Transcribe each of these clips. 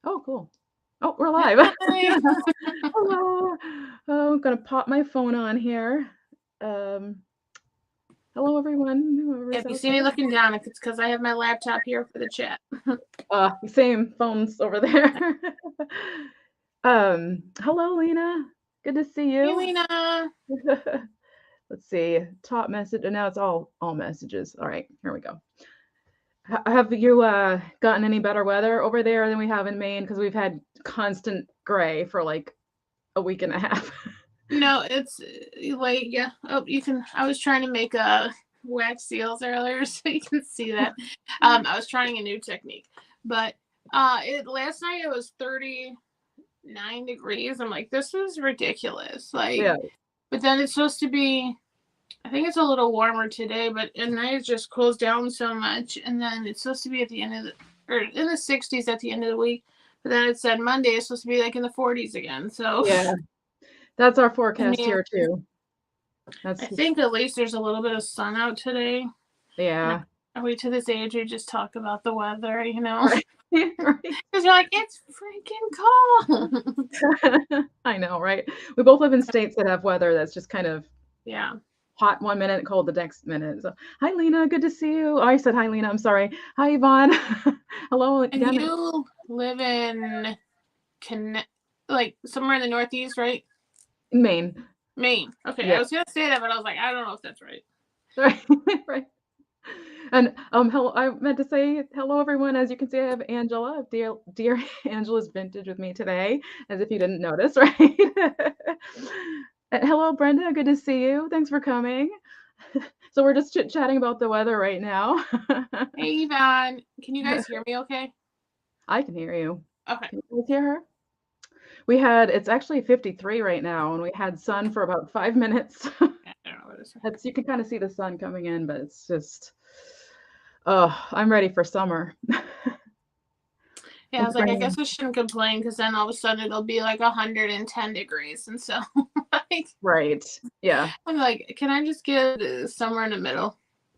Oh, cool. Oh, we're live. Hi. Hello. Oh, I'm gonna pop my phone on here. Um, hello everyone, whoever's If you out see me there. looking down, if it's because I have my laptop here for the chat. Same phones over there. Hello Lena. Good to see Hey, you. Lena. Let's see. Top message, and now it's all messages. All right, here we go. Have you gotten any better weather over there than we have in Maine? Because we've had constant gray for like a week and a half. No, it's late. Yeah. Oh, you can. I was trying to make wax seals earlier, so you can see that. I was trying a new technique, but it last night it was 39 degrees. I'm like, this is ridiculous. Like, Yeah. but then it's supposed to be. I think it's a little warmer today, but at night it just cools down so much, and then it's supposed to be at the end of the or in the 60s at the end of the week. But then it said Monday is supposed to be like in the 40s again. So Yeah. That's our I forecast mean, here too. I That's think at least there's a little bit of sun out today. And yeah. are we to this age we just talk about the weather, Right. Right. Because you're like, it's freaking cold. I know, right? We both live in states that have weather that's just kind of Yeah. hot one minute, cold the next minute. So, hi Lena, good to see you. Oh, I said hi Lena, I'm sorry. Hi Yvonne. Hello And again. you live in like somewhere in the Northeast, right? Maine. Maine. Okay, I Yeah. was gonna say that, but I was like, I don't know if that's right. Right. Right. And hello, I meant to say hello, everyone. As you can see, I have Angela, dear Angela's Vintage, with me today, as if you didn't notice, right? Hello, Brenda. Good to see you. Thanks for coming. So we're just chit chatting about the weather right now. Hey, Yvonne, can you guys hear me? Okay. I can hear you. Okay. Can you guys hear her? It's actually 53 right now, and we had sun for about 5 minutes. I don't know what it is. That's you can kind of see the sun coming in, but it's just, oh, I'm ready for summer. Yeah, I It's was like, I guess raining. I shouldn't complain because then all of a sudden it'll be like 110 degrees, and so like Right. Yeah. I'm like, can I just get somewhere in the middle?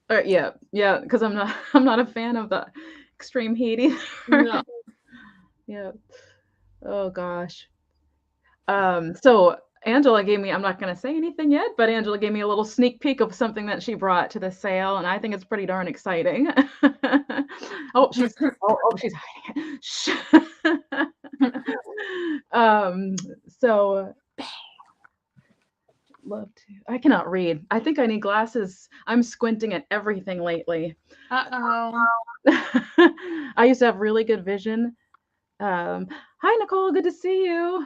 Yeah, yeah, because I'm not a fan of the extreme heat either. No. Yeah. Oh gosh. So Angela gave me, I'm not gonna say anything yet, but Angela gave me a little sneak peek of something that she brought to the sale, and I think it's pretty darn exciting. She's hiding it. Shh. Um, so love to. I cannot read. I think I need glasses. I'm squinting at everything lately. Uh-oh. I used to have really good vision. Hi, Nicole. Good to see you.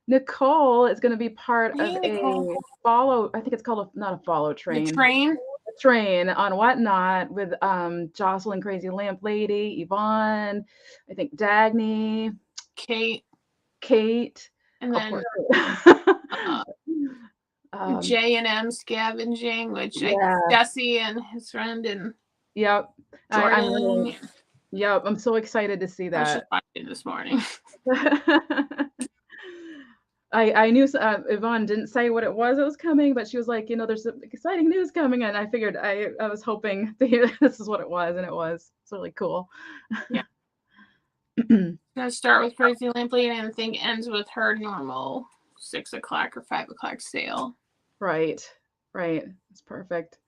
Nicole is going to be part of Hey, Nicole. a follow. I think it's called not a follow The train, train. a train on Whatnot with Jocelyn, Crazy Lamp Lady, Yvonne, I think Dagny, Kate, Kate, and of then course. uh, um, J&M scavenging, which yeah. Jesse and his friend and Yep. I'm really. Jordan. Yep. I'm so excited to see I was just that. watching this morning. I knew Yvonne didn't say what it was coming, but she was like, there's some exciting news coming, and I figured I was hoping to hear this is what it was, and it was. It's really cool. Yeah. Gonna start with Crazy Lamp Lady and I think ends with her normal 6 o'clock or 5 o'clock sale. Right, right. It's perfect.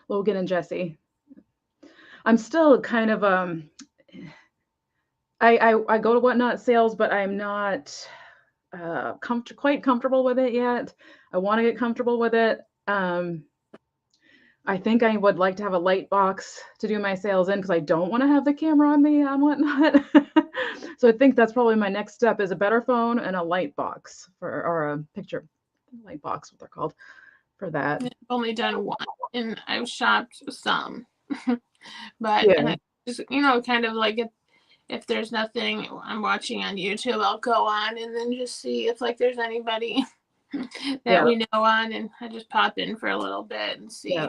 Logan and Jesse. I'm still kind of I go to Whatnot sales, but I'm not quite comfortable with it yet. I want to get comfortable with it. I think I would like to have a light box to do my sales in because I don't want to have the camera on me and whatnot. So I think that's probably my next step is a better phone and a light box or a picture light box, what they're called for that. I've only done one and I've shopped some. But and Yeah, I just kind of like if there's nothing I'm watching on YouTube, I'll go on and then just see if like there's anybody that yeah, we know on, and I just pop in for a little bit and yeah. see.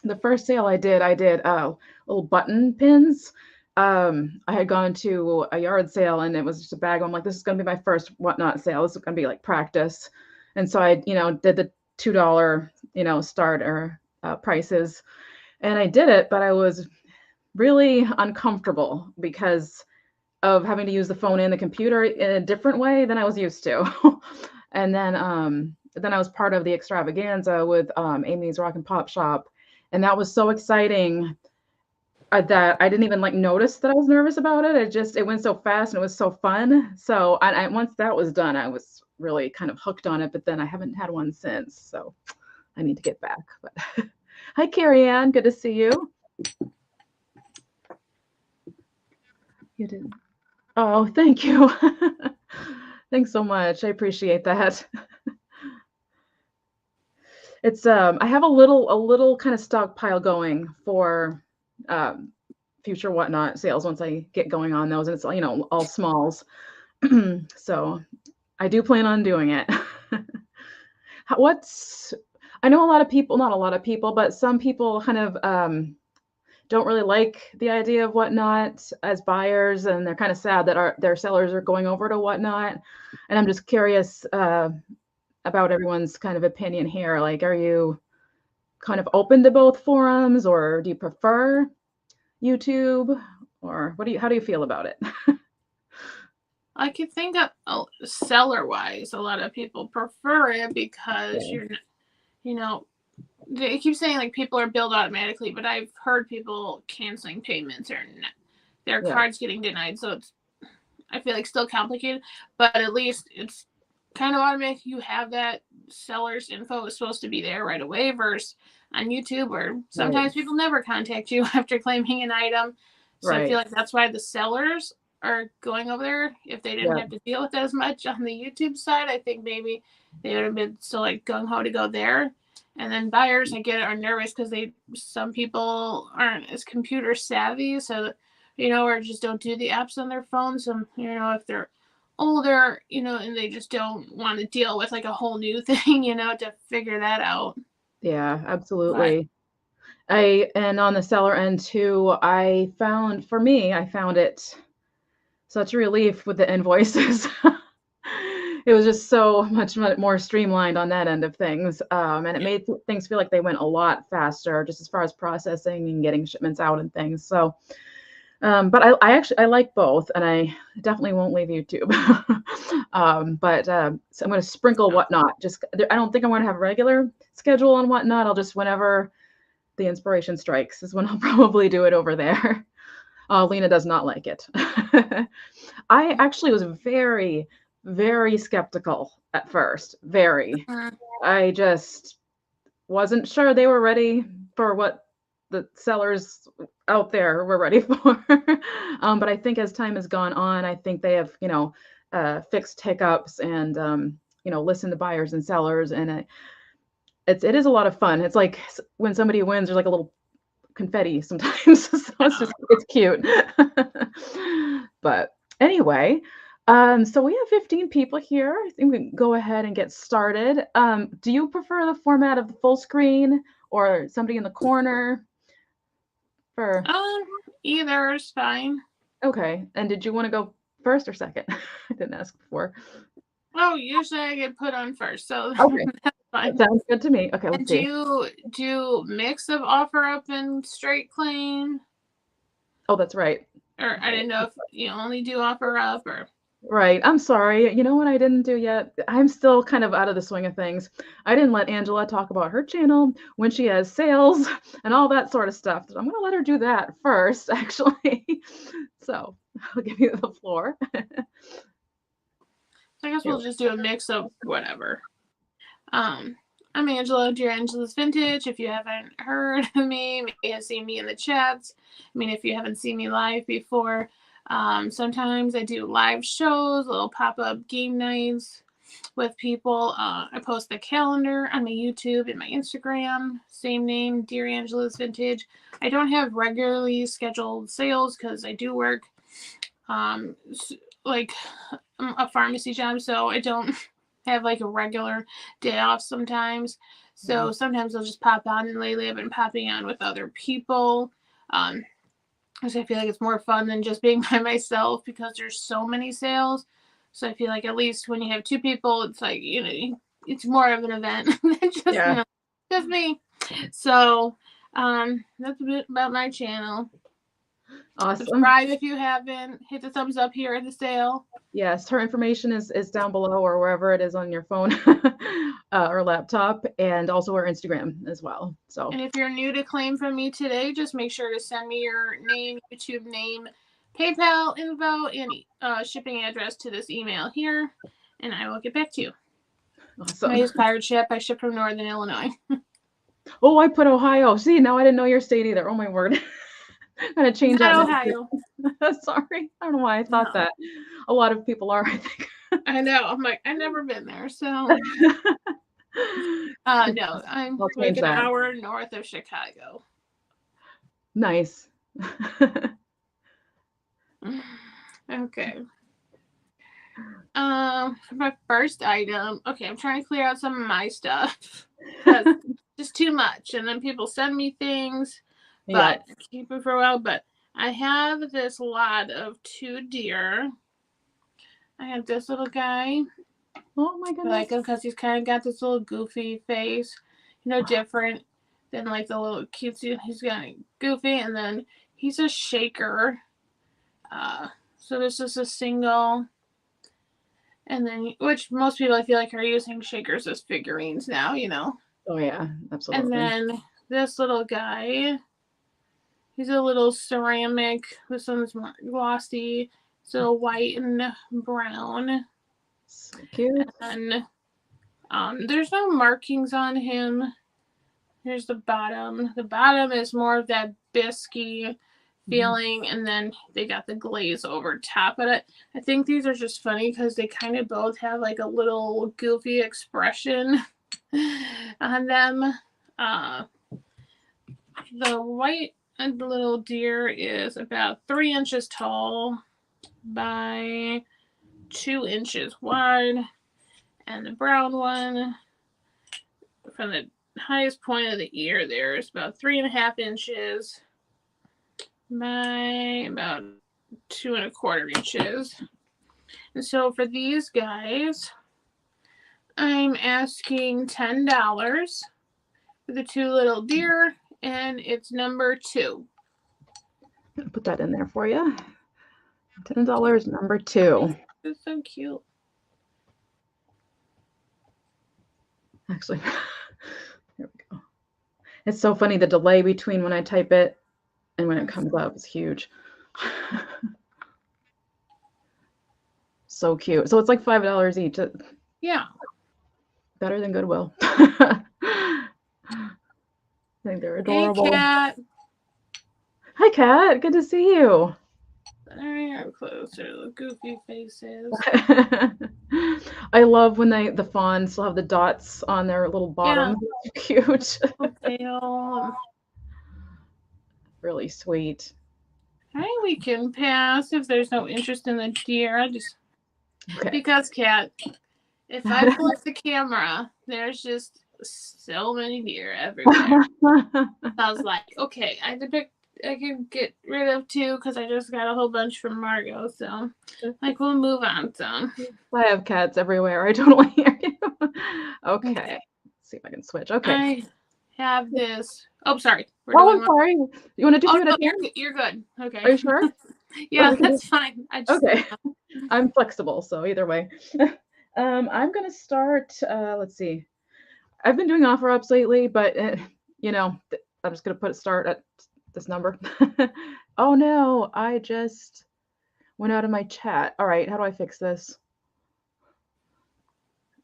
The first sale I did little button pins. I had gone to a yard sale and it was just a bag. I'm like, this is gonna be my first Whatnot sale. This is gonna be like practice. And so I, did the $2, starter prices, and I did it, but I was really uncomfortable because of having to use the phone and the computer in a different way than I was used to. And then I was part of the extravaganza with Amy's Rock and Pop Shop, and that was so exciting that I didn't even like notice that I was nervous about it. It went so fast and it was so fun. So once that was done, I was really kind of hooked on it. But then I haven't had one since, so I need to get back. But hi, Carrie Ann, good to see you. You did. Oh, thank you. Thanks so much. I appreciate that. It's I have a little kind of stockpile going for future whatnot sales once I get going on those, and it's all smalls. So I do plan on doing it. I know a lot of people, not a lot of people, but some people kind of don't really like the idea of whatnot as buyers, and they're kind of sad that their sellers are going over to whatnot. And I'm just curious about everyone's kind of opinion here. Like, are you kind of open to both forums, or do you prefer YouTube, or how do you feel about it? I could think of seller wise, a lot of people prefer it because they keep saying like people are billed automatically, but I've heard people canceling payments or their cards getting denied. So I feel like still complicated, but at least it's kind of automatic. You have that seller's info is supposed to be there right away versus on YouTube, or sometimes people never contact you after claiming an item. So I feel like that's why the sellers are going over there. If they didn't have to deal with it as much on the YouTube side, I think maybe they would have been still like gung-ho to go there. And then buyers, I get it, are nervous because some people aren't as computer savvy, so or just don't do the apps on their phones. So if they're older, and they just don't want to deal with like a whole new thing, to figure that out. Yeah, absolutely. And on the seller end too, I found it such a relief with the invoices. It was just so much more streamlined on that end of things. And it made things feel like they went a lot faster just as far as processing and getting shipments out and things. So, but I like both, and I definitely won't leave YouTube. So I'm going to sprinkle whatnot. I don't think I'm going to have a regular schedule on whatnot. I'll just, whenever the inspiration strikes, is when I'll probably do it over there. Lena does not like it. I actually was very, very skeptical at first. Very. I just wasn't sure they were ready for what the sellers out there were ready for. But I think as time has gone on, I think they have, fixed hiccups and, listened to buyers and sellers. And it is a lot of fun. It's like when somebody wins, there's like a little confetti sometimes. So it's cute. But anyway, so we have 15 people here. I think we can go ahead and get started. Do you prefer the format of the full screen or somebody in the corner? Either is fine. Okay. And did you want to go first or second? I didn't ask before. Oh, usually I get put on first, so okay. That's fine. That sounds good to me. Okay, let's see. Do you mix of offer up and straight claim? Oh, that's right. Or I didn't know if you only do offer up or. Right. I'm sorry. You know what I didn't do yet? I'm still kind of out of the swing of things. I didn't let Angela talk about her channel when she has sales and all that sort of stuff. So I'm going to let her do that first, actually. So I'll give you the floor. I guess we'll just do a mix of whatever. I'm Angela, Dear Angela's Vintage. If you haven't heard of me, maybe have seen me in the chats. I mean, if you haven't seen me live before, sometimes I do live shows, little pop-up game nights with people. I post the calendar on my YouTube and my Instagram, same name, Dear Angela's Vintage. I don't have regularly scheduled sales because I do work like a pharmacy job, so I don't have like a regular day off sometimes. So sometimes I'll just pop on, and lately I've been popping on with other people. Because I feel like it's more fun than just being by myself because there's so many sales. So I feel like at least when you have two people, it's like, it's more of an event than just, just me. So that's a bit about my channel. Awesome. Subscribe if you haven't. Hit the thumbs up here at the sale. Yes, her information is down below or wherever it is on your phone or laptop, and also her Instagram as well. So, and if you're new to claim from me today, just make sure to send me your name, YouTube name, PayPal info, and shipping address to this email here, and I will get back to you. awesome. I use pirate ship. I ship from Northern Illinois. Oh, I put Ohio. See, now I didn't know your state either. Oh my word. I'm gonna change that. Ohio. Sorry, I don't know why I thought that. A lot of people are, I think. I know. I'm like, I've never been there, so. No, I'm like an hour north of Chicago. Nice. Okay. For my first item, okay, I'm trying to clear out some of my stuff. Just too much, and then people send me things, but keep it for a while. But I have this lot of 2 deer. I have this little guy. Oh my goodness. I like him because he's kind of got this little goofy face, different than like the little cutesy. He's kind of goofy, and then he's a shaker. So this is a single, and then which most people I feel like are using shakers as figurines now, Oh yeah, absolutely. And then this little guy, he's a little ceramic. This one's more glossy. So white and brown. So cute. And there's no markings on him. Here's the bottom. The bottom is more of that biscuity feeling, and then they got the glaze over top of it. I think these are just funny because they kind of both have like a little goofy expression on them. The white and little deer is about 3 inches tall by 2 inches wide, and the brown one from the highest point of the ear there is about 3.5 inches by about 2.25 inches. And so for these guys, I'm asking $10 for the 2 little deer, and it's number 2. I'll put that in there for you. $10, number 2. It's so cute. Actually, here we go. It's so funny. The delay between when I type it and when it comes up is huge. So cute. So it's like $5 each. Yeah. Better than Goodwill. I think they're adorable. Hey, Cat. Hi, Cat. Good to see you. There, closer to the goofy faces. I love when the fawns still have the dots on their little bottom. Yeah. Cute. Really sweet. I think we can pass if there's no interest in the deer. I just because Cat, if I pull up the camera, there's just so many deer everywhere. I was like, okay, I can get rid of 2 because I just got a whole bunch from Margot. So, like, we'll move on. So, I have cats everywhere. I totally hear you. Okay. Let's see if I can switch. Okay. I have this. Oh, sorry. I'm sorry. You want to do it? You're good. Okay. Are you sure? Yeah, that's fine. Okay. I'm flexible, so either way. I'm gonna start. Let's see. I've been doing offer ups lately, but I'm just gonna put a start at this number. Oh no, I just went out of my chat. All right, how do I fix this?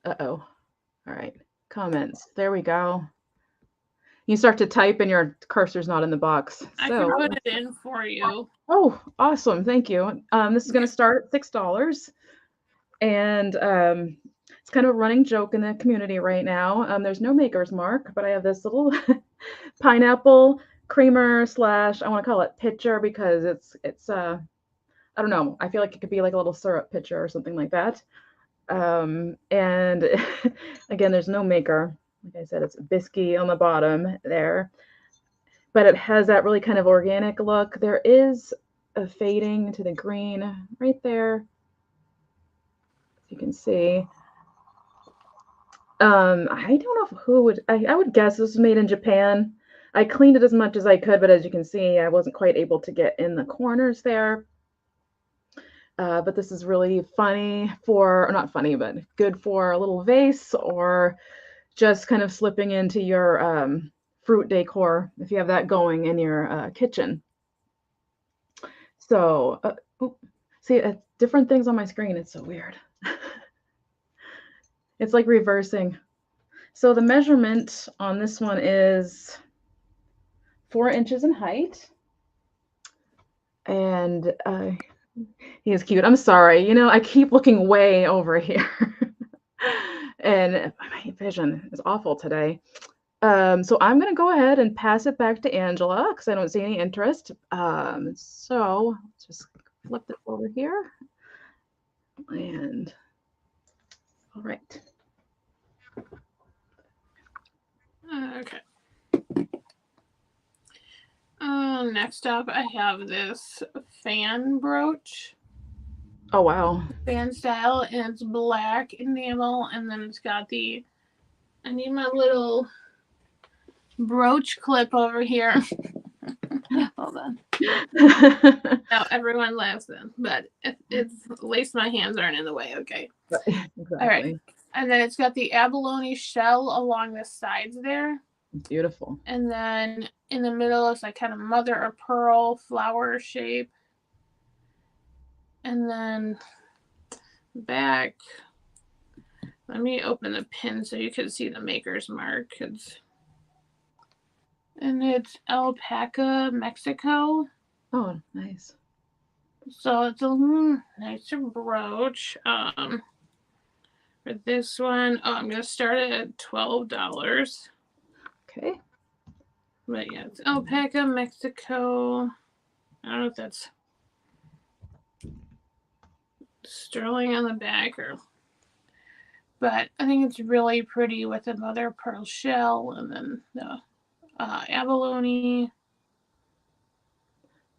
Uh-oh. All right, comments. There we go. You start to type and your cursor's not in the box. I can put it in for you. Oh, awesome. Thank you. This is going to start at $6. And it's kind of a running joke in the community right now. There's no maker's mark, but I have this little pineapple creamer / I want to call it pitcher because it's I don't know. I feel like it could be like a little syrup pitcher or something like that. And again, there's no maker. Like I said, it's biscuity on the bottom there, but it has that really kind of organic look. There is a fading to the green right there. You can see. I don't know who would. I would guess this was made in Japan. I cleaned it as much as I could, but as you can see, I wasn't quite able to get in the corners there. But this is really funny for, or not funny, but good for a little vase or just kind of slipping into your fruit decor if you have that going in your kitchen. So, see, different things on my screen. It's so weird. It's like reversing. So the measurement on this one is 4 inches in height. And he is cute. I'm sorry. You know, I keep looking way over here. And my vision is awful today. So I'm going to go ahead and pass it back to Angela because I don't see any interest. So let's just flip it over here. And all right. Okay. Next up, I have this fan brooch. Oh, wow. Fan style, and it's black enamel, and then it's got the, I need my little brooch clip over here. Hold on. Now everyone laughs then, but it's at least my hands aren't in the way. Okay. Exactly. All right. And then it's got the abalone shell along the sides there. Beautiful. And then in the middle, it's like kind of mother of pearl flower shape. And then back, let me open the pin so you can see the maker's mark. And it's alpaca, Mexico. Oh, nice. So it's a nicer brooch. For this one, I'm going to start it at $12. Okay. But yeah, it's alpaca, Mexico. I don't know if that's sterling on the back or, but I think it's really pretty with the mother of pearl shell and then the abalone.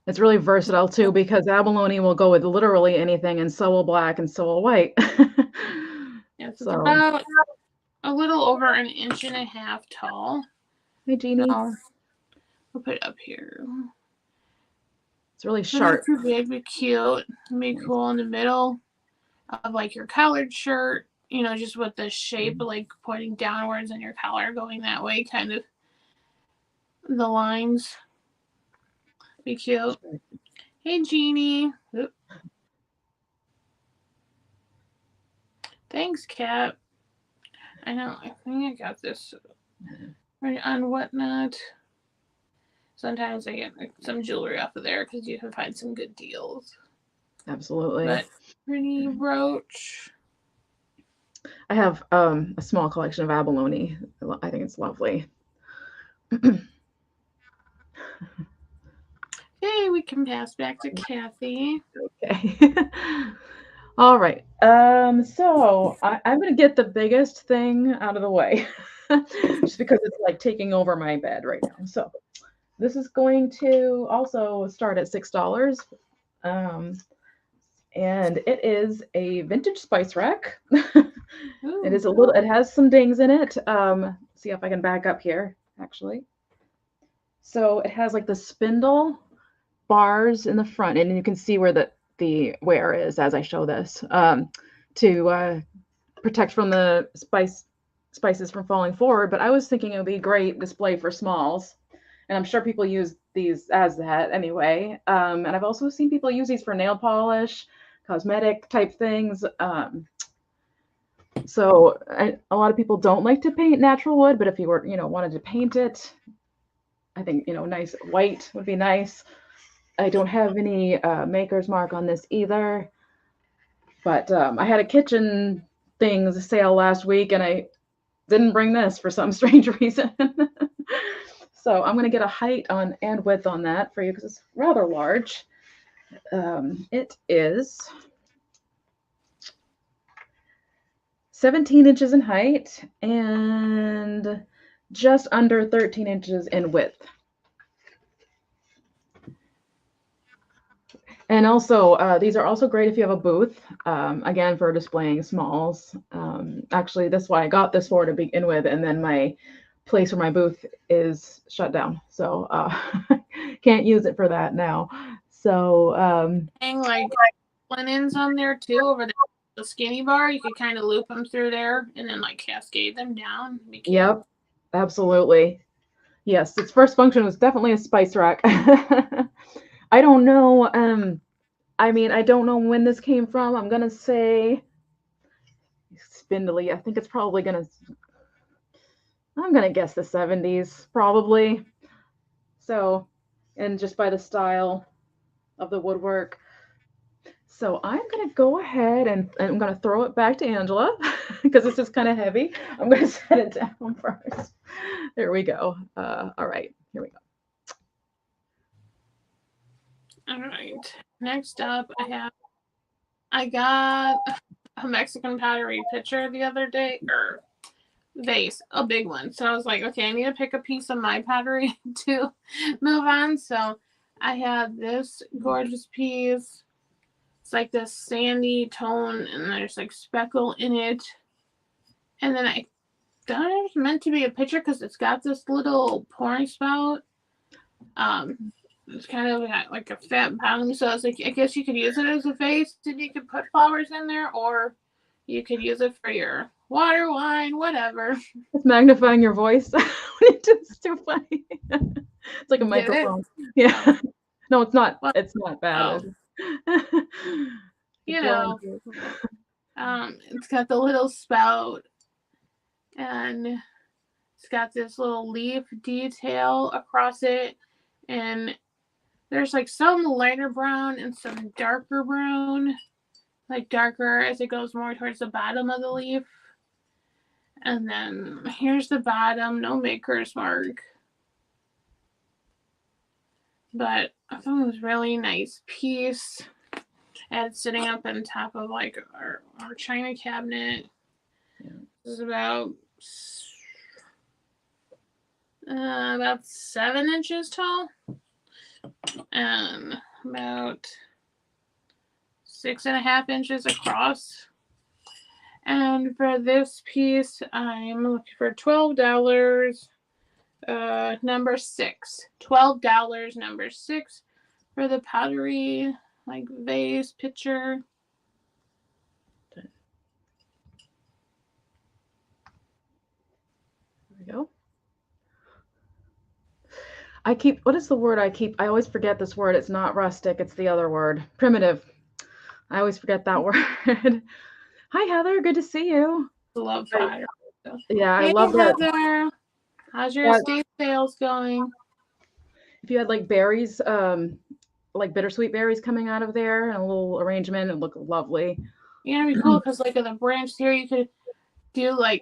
It's really versatile too because abalone will go with literally anything, and so will black, and so will white. Yes, it's about a little over 1.5 inches tall. Hey, Jeannie. I'll put it up here. It's really sharp. Too big, but cute. Be cool in the middle of like your collared shirt. You know, just with the shape like pointing downwards and your collar going that way, kind of the lines. Be cute. Hey, Jeannie. Oop. Thanks, Kat. I know. I think I got this right on Whatnot. Sometimes I get some jewelry off of there because you can find some good deals. Absolutely. But pretty brooch. I have a small collection of abalone. I think it's lovely. Okay, we can pass back to Kathy. Okay. All right. So I'm going to get the biggest thing out of the way just because it's like taking over my bed right now. So this is going to also start at $6. And it is a vintage spice rack. It is it has some dings in it. See if I can back up here, actually. So it has like the spindle bars in the front, and you can see where the wear is as I show this, to protect from the spices from falling forward. But I was thinking it would be a great display for smalls, and I'm sure people use these as that anyway. And I've also seen people use these for nail polish, cosmetic type things. So a lot of people don't like to paint natural wood, but if you were, wanted to paint it, I think, nice white would be nice. I don't have any maker's mark on this either, but I had a kitchen things sale last week and I didn't bring this for some strange reason. So I'm going to get a height on and width on that for you because it's rather large. It is 17 inches in height and just under 13 inches in width. And also, these are also great if you have a booth, again, for displaying smalls. Actually, that's why I got this for to begin with. And then my place where my booth is shut down. So can't use it for that now. So Hang like linens on there too over the skinny bar. You could kind of loop them through there and then like cascade them down. yep, absolutely. Yes, its first function was definitely a spice rack. I don't know. I mean, I don't know when this came from. I'm gonna say spindly. I think it's probably gonna. I'm gonna guess the 70s, probably. So, and just by the style of the woodwork. So I'm gonna go ahead and I'm gonna throw it back to Angela because this is kind of heavy. I'm gonna set it down first. There we go. All right, here we go. All right. Next up, I got a Mexican pottery pitcher the other day, or vase, a big one. So I was like, okay, I need to pick a piece of my pottery to move on. So I have this gorgeous piece. It's like this sandy tone, and there's like speckle in it. And then I thought it was meant to be a pitcher because it's got this little pouring spout. It's kind of like a fat bottom, so I was like, I guess you could use it as a vase, and you could put flowers in there, or you could use it for your water, wine, whatever. It's magnifying your voice. It's too funny. It's like a microphone. Yeah. No, it's not. Well, it's not bad. You know, it's got the little spout, and it's got this little leaf detail across it, and there's like some lighter brown and some darker brown, like darker as it goes more towards the bottom of the leaf. And then here's the bottom, no maker's mark. But I thought it was a really nice piece. And it's sitting up on top of like our china cabinet. Yeah. This is about 7 inches tall. And about 6.5 inches across. And for this piece, I'm looking for $12. Number 6. $12, number 6 for the pottery, like vase pitcher. There we go. what is the word I always forget this word. It's not rustic, it's the other word. Primitive. I always forget that word. Hi, Heather. Good to see you. Love fire. Yeah, I love that. Heather. How's your estate sales going? If you had like berries, like bittersweet berries coming out of there and a little arrangement, it would look lovely. Yeah, it'd be cool because like in the branch here, you could do like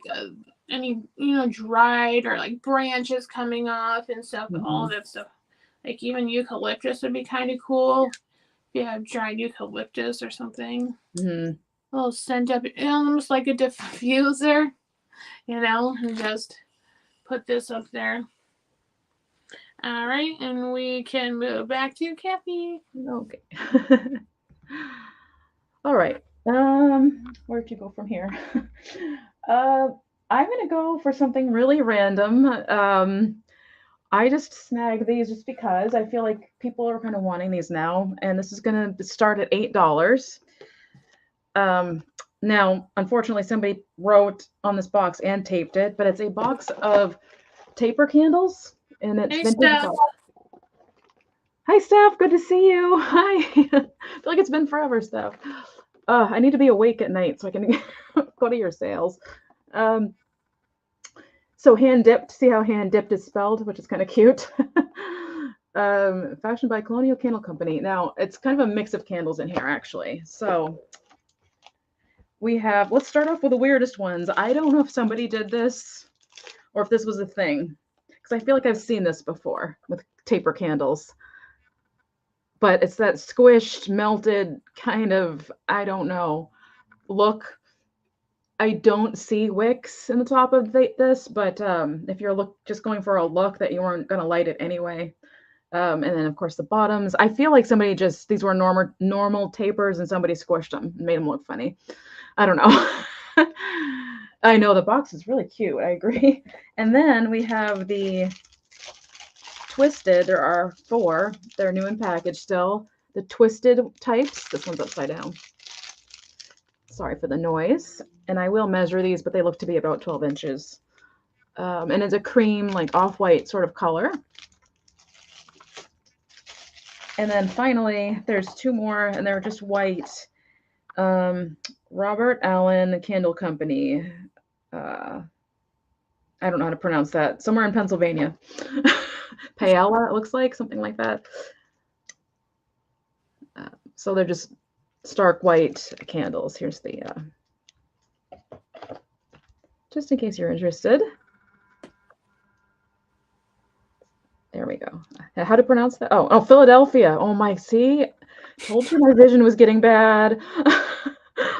any, dried or like branches coming off and stuff, all that stuff. Like even eucalyptus would be kind of cool. If you have dried eucalyptus or something. A little scent up, almost like a diffuser, and just put this up there. All right, and we can move back to Kathy. Okay. All right. Where do you go from here? I'm gonna go for something really random. I just snagged these just because I feel like people are kind of wanting these now, and this is gonna start at $8. Now, unfortunately, somebody wrote on this box and taped it, but it's a box of taper candles, and it's vintage. Hi, Steph. Good to see you. Hi. I feel like it's been forever, Steph. I need to be awake at night so I can go to your sales. So hand dipped. See how hand dipped is spelled, which is kind of cute. Fashioned by Colonial Candle Company. Now, it's kind of a mix of candles in here, actually. So we have, let's start off with the weirdest ones. I don't know if somebody did this or if this was a thing, because I feel like I've seen this before with taper candles. But it's that squished, melted kind of, I don't know, look. I don't see wicks in the top of this, but if you're just going for a look that you weren't going to light it anyway. And then, of course, the bottoms. I feel like somebody these were normal tapers and somebody squished them and made them look funny. I don't know. I know the box is really cute. I agree. And then we have the twisted. There are 4. They're new in package still. The twisted types. This one's upside down. Sorry for the noise. And I will measure these, but they look to be about 12 inches. And it's a cream, like off-white sort of color. And then finally, there's 2 more, and they're just white. Robert Allen Candle Company. I don't know how to pronounce that. Somewhere in Pennsylvania. Paella, it looks like, something like that. So they're just stark white candles. Here's the, just in case you're interested. There we go. How to pronounce that? Oh, Philadelphia. Oh my, see? Told you my vision was getting bad.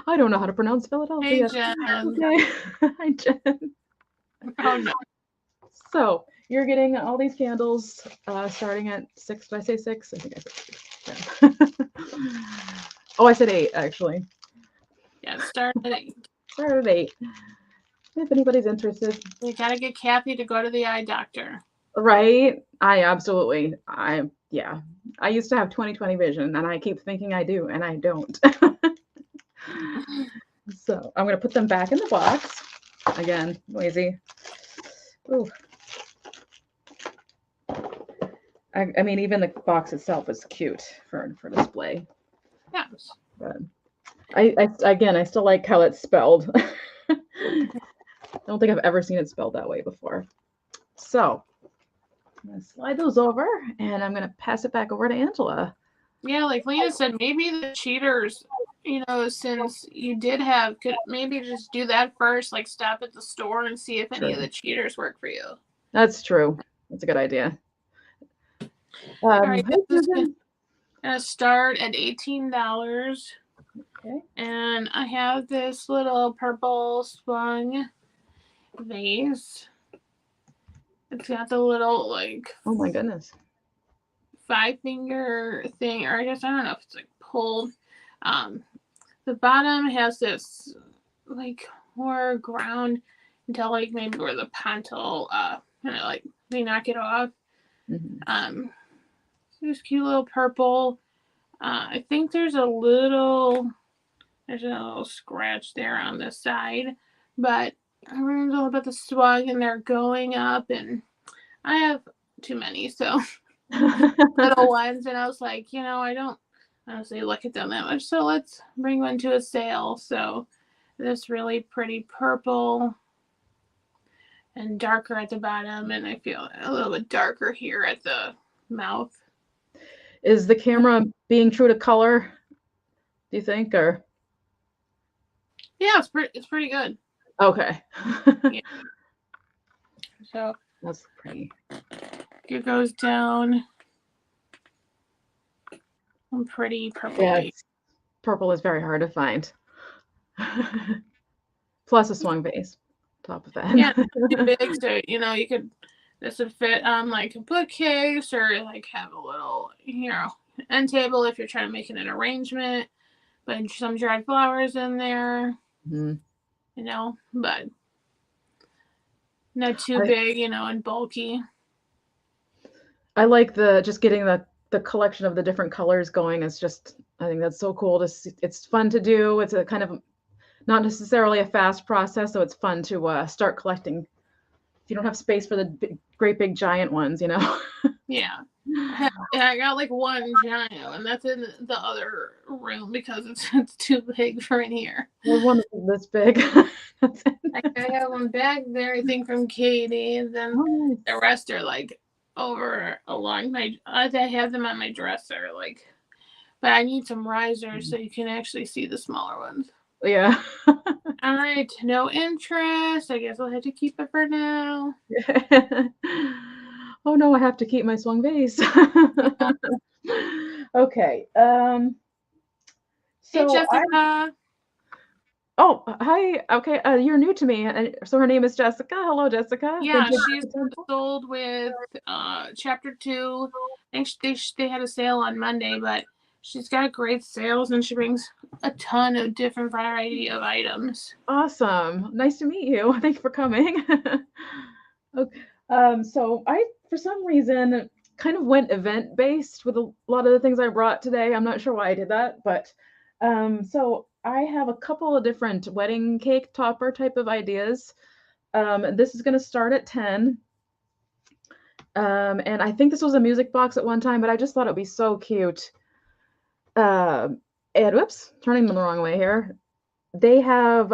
I don't know how to pronounce Philadelphia. Hey, Jen. Okay. Hi, Jen. Oh, no. So you're getting all these candles starting at 6. Did I say 6? I think I said 6. Oh, I said 8, actually. Yeah, start at 8. Start at 8. If anybody's interested. You gotta get Kathy to go to the eye doctor. Right? I absolutely. Yeah. I used to have 20/20 vision, and I keep thinking I do, and I don't. So I'm going to put them back in the box. Again, noisy. Ooh. I mean, even the box itself is cute for display. Yes. But I still like how it's spelled. I don't think I've ever seen it spelled that way before. So I'm going to slide those over, and I'm going to pass it back over to Angela. Yeah, like Lena said, maybe the cheaters, since you did could maybe just do that first, like stop at the store and see if any of the cheaters work for you. That's true. That's a good idea. All right, this is gonna start at $18. Okay. And I have this little purple swung vase. It's got the little oh my goodness, 5-finger thing, or I guess I don't know if it's pulled. The bottom has this more ground until maybe where the pontil kind of they knock it off. Mm-hmm. This cute little purple. I think there's a little scratch there on the side, but I remember all about the swung and they're going up, and I have too many, so little ones, and I was like, I don't honestly look at them that much, so let's bring one to a sale. So this really pretty purple and darker at the bottom, and I feel a little bit darker here at the mouth. Is the camera being true to color, do you think, or? Yeah, it's pretty good. Okay. Yeah. So that's pretty. It goes down. I'm pretty purple. Yeah, purple is very hard to find. Plus a swung vase top of that. Yeah, too big, so this would fit on a bookcase, or have a little end table if you're trying to make it an arrangement. But some dried flowers in there. Mm-hmm. But not too big, and bulky. I like just getting the collection of the different colors going. Is just, I think that's so cool to see. It's fun to do. It's a kind of not necessarily a fast process, so it's fun to start collecting. If you don't have space for the great big giant ones, Yeah. I got one giant one that's in the other room because it's too big for in here. There's one this big. I have one back there, I think, from Katie, and then the rest are over along my. I have them on my dresser, but I need some risers so you can actually see the smaller ones. Yeah. All right, no interest. I guess I'll have to keep it for now. Oh no, I have to keep my swung vase. Okay. So hey, Jessica. Oh, hi. Okay, you're new to me. So her name is Jessica. Hello, Jessica. Yeah, she's sold with chapter 2. I think they had a sale on Monday, but She's got great sales and she brings a ton of different variety of items. Awesome. Nice to meet you. Thank you for coming. Okay. So I, for some reason, kind of went event based with a lot of the things I brought today. I'm not sure why I did that, but so I have a couple of different wedding cake topper type of ideas. This is going to start at 10. And I think this was a music box at one time, but I just thought it'd be so cute. And whoops, turning them the wrong way here. They have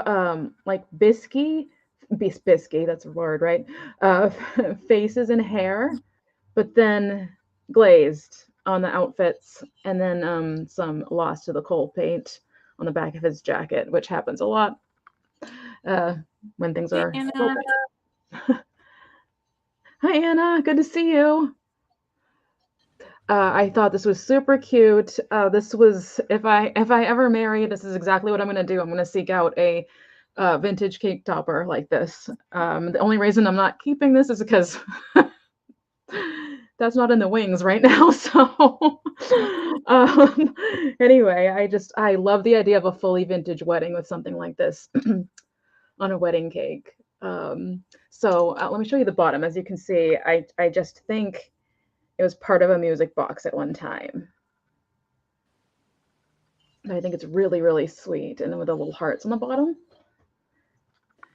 like bisky, that's a word, right? Faces and hair, but then glazed on the outfits, and then some lost to the coal paint on the back of his jacket, which happens a lot when things are. Hi, Anna. Good to see you. I thought this was super cute. This was if I ever marry, this is exactly what I'm going to do. I'm going to seek out a vintage cake topper like this. The only reason I'm not keeping this is because that's not in the wings right now. So anyway, I love the idea of a fully vintage wedding with something like this on a wedding cake. So let me show you the bottom. As you can see, I just think it was part of a music box at one time. I think it's really, really sweet. And then with the little hearts on the bottom.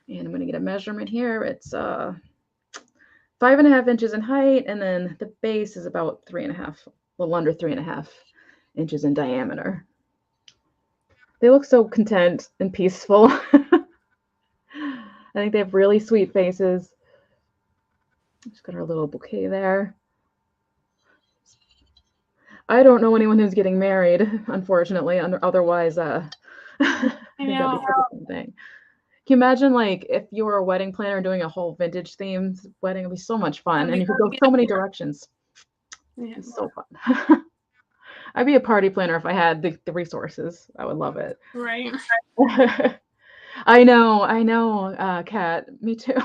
And I'm going to get a measurement here. It's 5.5 inches in height. And then the base is about 3.5, a little under 3.5 inches in diameter. They look so content and peaceful. I think they have really sweet faces. Just got our little bouquet there. I don't know anyone who's getting married, unfortunately. Otherwise, I think that'd be a good thing. Can you imagine, like, if you were a wedding planner doing a whole vintage themed wedding? It'd be so much fun, and you could go so many directions. Yeah. It's so fun. I'd be a party planner if I had the resources. I would love it. Right. I know, Kat. Me too.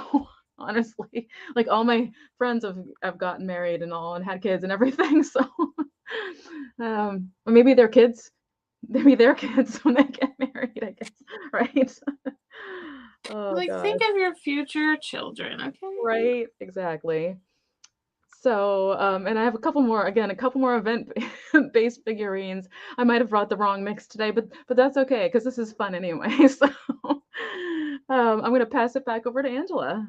Honestly, like all my friends have gotten married and all and had kids and everything. So, or maybe their kids when they get married, I guess, right? Oh, like, gosh. Think of your future children, okay? Right, exactly. So, and I have a couple more event-based figurines. I might have brought the wrong mix today, but that's okay because this is fun anyway. So, I'm going to pass it back over to Angela.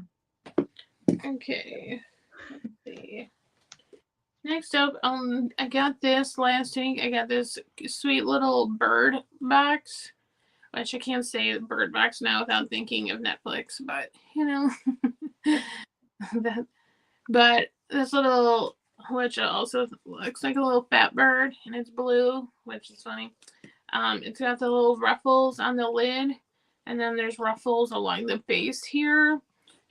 Okay. Let's see. Next up, I got this last week. I got this sweet little bird box, which I can't say bird box now without thinking of Netflix, but you know, but this little, which also looks like a little fat bird, and it's blue, which is funny. It's got the little ruffles on the lid, and then there's ruffles along the base here.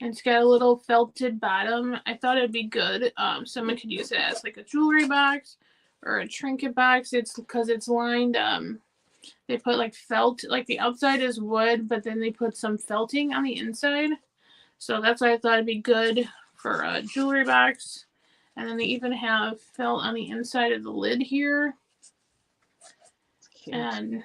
And it's got a little felted bottom. I thought it'd be good. Someone could use it as like a jewelry box or a trinket box. It's because it's lined. They put like felt, like the outside is wood, but then they put some felting on the inside. So that's why I thought it'd be good for a jewelry box. And then they even have felt on the inside of the lid here. And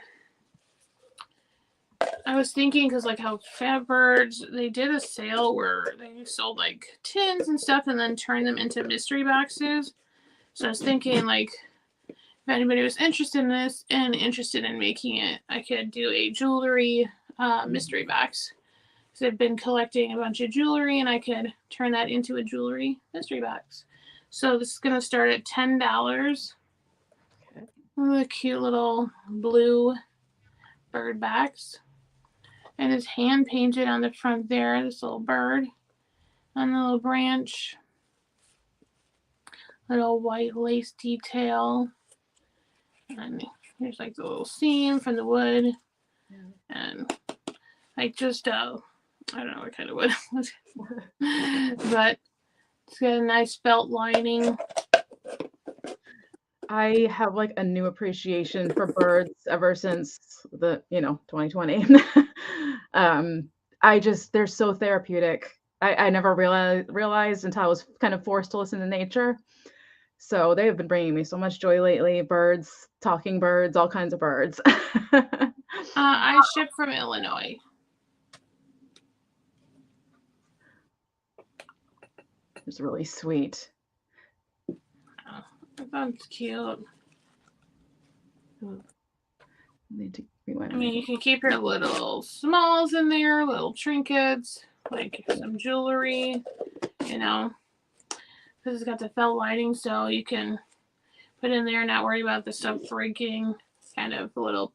I was thinking, because like how Fat Birds, they did a sale where they sold like tins and stuff and then turned them into mystery boxes. So I was thinking, like, if anybody was interested in this and interested in making it, I could do a jewelry mystery box. Because I've been collecting a bunch of jewelry and I could turn that into a jewelry mystery box. So this is going to start at $10. Okay. A cute little blue bird box. And it's hand painted on the front there, this little bird on the little branch. Little white lace detail. And here's like the little seam from the wood. Yeah. And like just, I don't know what kind of wood it was. But it's got a nice felt lining. I have like a new appreciation for birds ever since 2020. They're so therapeutic. I never realized until I was kind of forced to listen to nature. So they have been bringing me so much joy lately. Birds, talking birds, all kinds of birds. I ship from Illinois. It's really sweet. Oh, that's cute. Need to rewind. I mean, you can keep your little smalls in there, little trinkets, like some jewelry, you know, because it's got the felt lining, so you can put in there and not worry about the stuff breaking. Kind of a little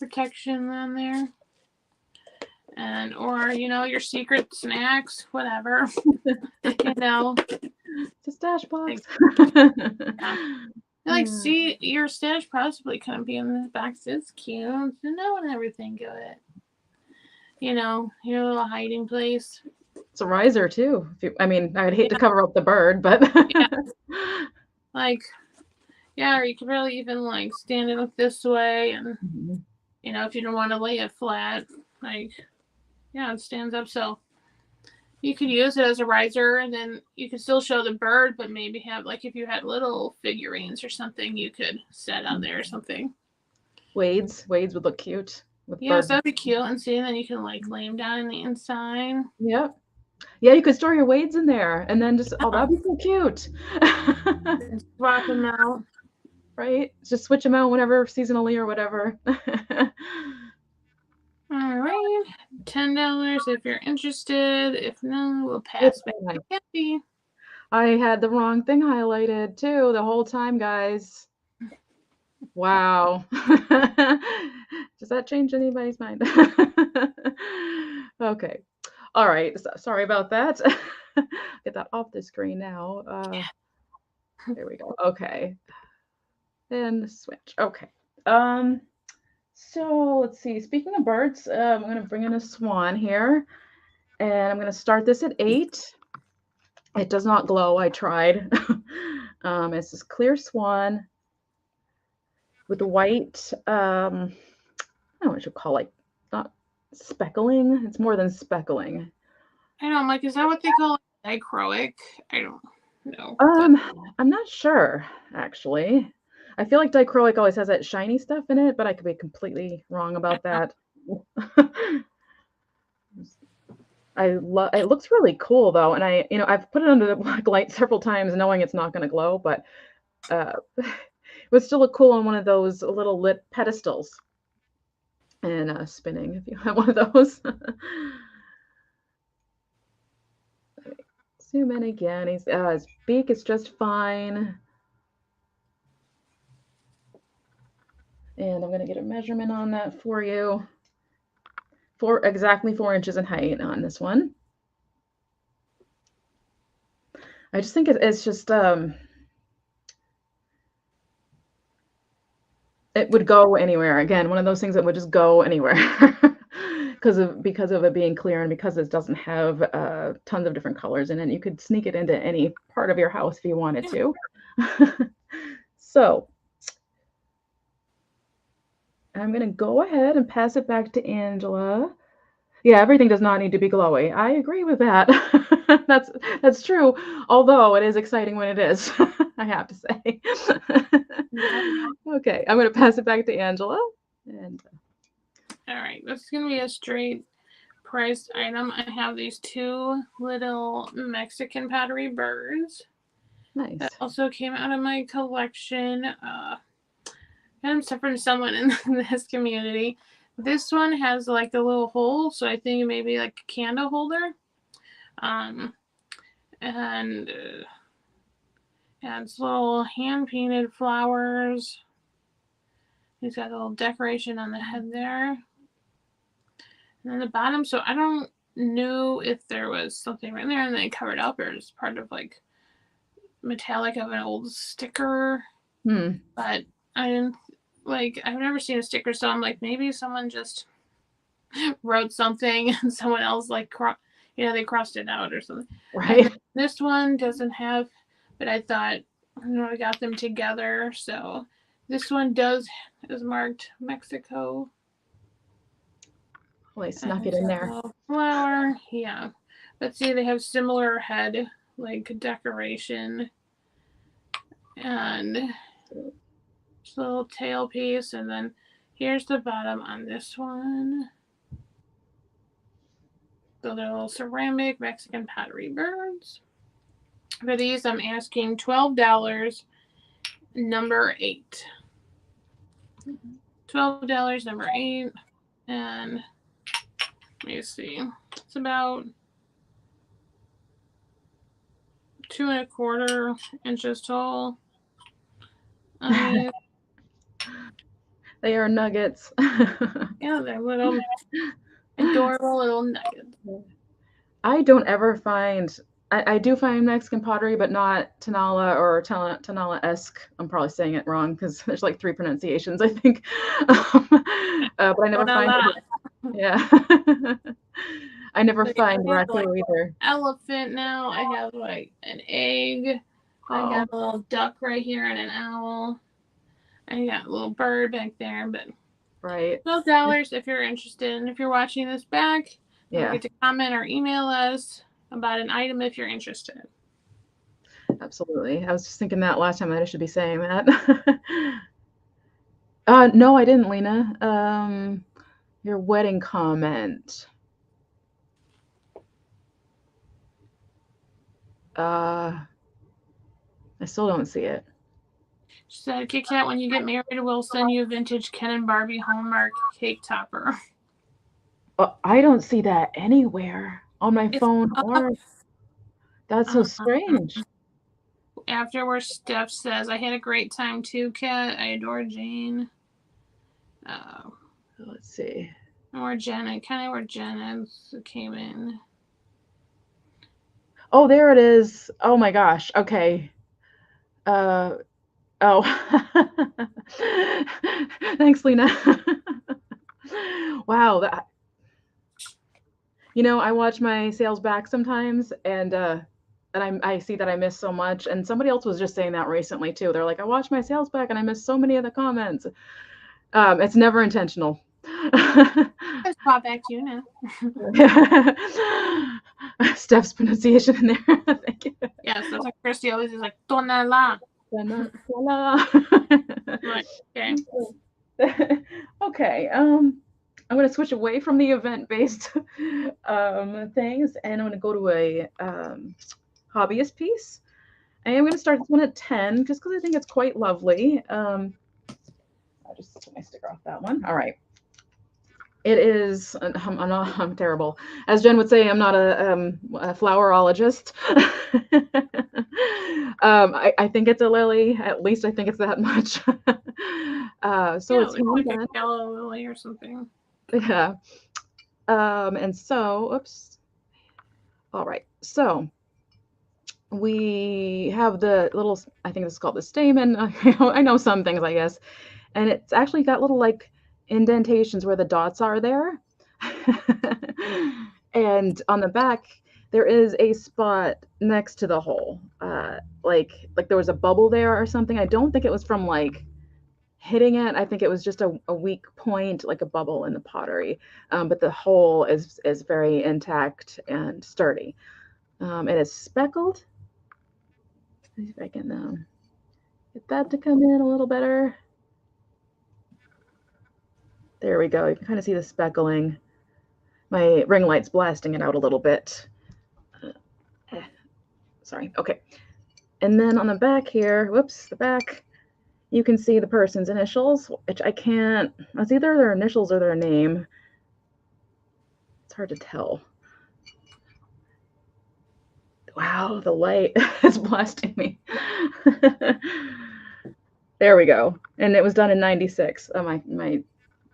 protection on there. And, or, you know, your secret snacks, whatever, you know. It's a stash box. Yeah. Like, see, your stash possibly couldn't be in this box. It's cute. No one ever think of it. You know, your little hiding place. It's a riser too. I mean, I'd hate to cover up the bird, but yeah. Like, yeah, or you could really even like stand it up this way, and you know, if you don't want to lay it flat, like, yeah, it stands up, so you could use it as a riser, and then you could still show the bird, but maybe have, like, if you had little figurines or something, you could set on there or something. Wades would look cute. With yes, that'd be cute. And see, then you can like lay them down on the inside. Yep. Yeah, you could store your wades in there, and then just that'd be so cute. Swap them out. Right? Just switch them out whenever, seasonally or whatever. All right, $10 if you're interested. If not, we'll pass back to Kathy. I had the wrong thing highlighted too the whole time, guys. Wow. Does that change anybody's mind? Okay. All right. Sorry about that. Get that off the screen now. There we go. Okay. And switch. Okay. So let's see. Speaking of birds, I'm going to bring in a swan here, and I'm going to start this at 8. It does not glow. I tried. It's this clear swan with a white, I don't know what you call it, not speckling. It's more than speckling. I know. I'm like, is that what they call it? Dichroic? I don't know. I'm not sure, actually. I feel like dichroic always has that shiny stuff in it, but I could be completely wrong about that. It looks really cool though, and I've put it under the black light several times knowing it's not going to glow, but it would still look cool on one of those little lit pedestals and spinning if you have one of those. Zoom in again. His beak is just fine. And I'm going to get a measurement on that for you. Exactly 4 inches in height on this one. I just think it's just it would go anywhere. Again, one of those things that would just go anywhere because of it being clear and because it doesn't have tons of different colors in it. You could sneak it into any part of your house if you wanted to. So I'm going to go ahead and pass it back to Angela. Yeah, everything does not need to be glowy. I agree with that. That's true. Although it is exciting when it is, I have to say. Okay, I'm going to pass it back to Angela. And all right, this is going to be a straight priced item. I have these 2 little Mexican pottery birds. Nice. That also came out of my collection. Got them from someone in this community. This one has like a little hole, so I think maybe like a candle holder. And it's little hand painted flowers. He's got a little decoration on the head there. And then the bottom, so I don't know if there was something right there and they covered up, or it's part of like metallic of an old sticker. But I didn't like, I've never seen a sticker, so I'm like, maybe someone just wrote something and someone else like they crossed it out or something. Right. This one doesn't have, but I thought, I got them together, so this one is marked Mexico. Well, they snuck it in there. Flower, yeah. But see, they have similar head like decoration. And just a little tail piece, and then here's the bottom on this one. So they're little ceramic Mexican pottery birds. For these, I'm asking $12, number 8. $12, number 8. And let me see. It's about 2¼ inches tall. They are nuggets. Yeah, they're little adorable little nuggets. I don't ever find, I do find Mexican pottery, but not Tonala or Tonala-esque. I'm probably saying it wrong because there's like 3 pronunciations, I think. But I never find it. Yeah. I never find Raku either. Elephant now. I have like an egg. I got a little duck right here and an owl. I got a little bird back there, but right. $12 if you're interested. And if you're watching this back, don't forget to comment or email us about an item if you're interested. Absolutely. I was just thinking that last time. I should be saying that. No, I didn't, Lena. Your wedding comment. I still don't see it. She said, Kit Kat, when you get married, we'll send you a vintage Ken and Barbie Hallmark cake topper. I don't see that anywhere on my phone. Or that's so strange. After where Steph says, I had a great time too, Kat. I adore Jane. Let's see. Or Jenna, kind of where Jenna came in. Oh, there it is. Oh my gosh. Okay. Oh. Thanks, Lena. Wow. I watch my sales back sometimes, and I see that I miss so much. And somebody else was just saying that recently too. They're like, I watch my sales back and I miss so many of the comments. It's never intentional. Let's pop back to you now. Steph's pronunciation in there. Thank you. Yes, that's like Christy always is like Tonala. Right, okay. Okay. I'm going to switch away from the event-based things, and I'm going to go to a hobbyist piece. I am going to start this one at 10, just because I think it's quite lovely. I'll just put my sticker off that one. All right. It is, I'm terrible. As Jen would say, I'm not a flowerologist. I think it's a lily. At least I think it's that much. So it's like a yellow lily or something. Yeah. And so, oops. All right. So we have the little, I think this is called the stamen. I know some things, I guess. And it's actually got little like indentations where the dots are there. And on the back, there is a spot next to the hole. Like there was a bubble there or something. I don't think it was from like hitting it. I think it was just a weak point, like a bubble in the pottery. But the hole is very intact and sturdy. It is speckled. Let's see if I can get that to come in a little better. There we go. You can kind of see the speckling. My ring light's blasting it out a little bit. Sorry. Okay. And then on the back here, whoops, the back, you can see the person's initials, which I can't, it's either their initials or their name. It's hard to tell. Wow, the light is blasting me. There we go. And it was done in 96. My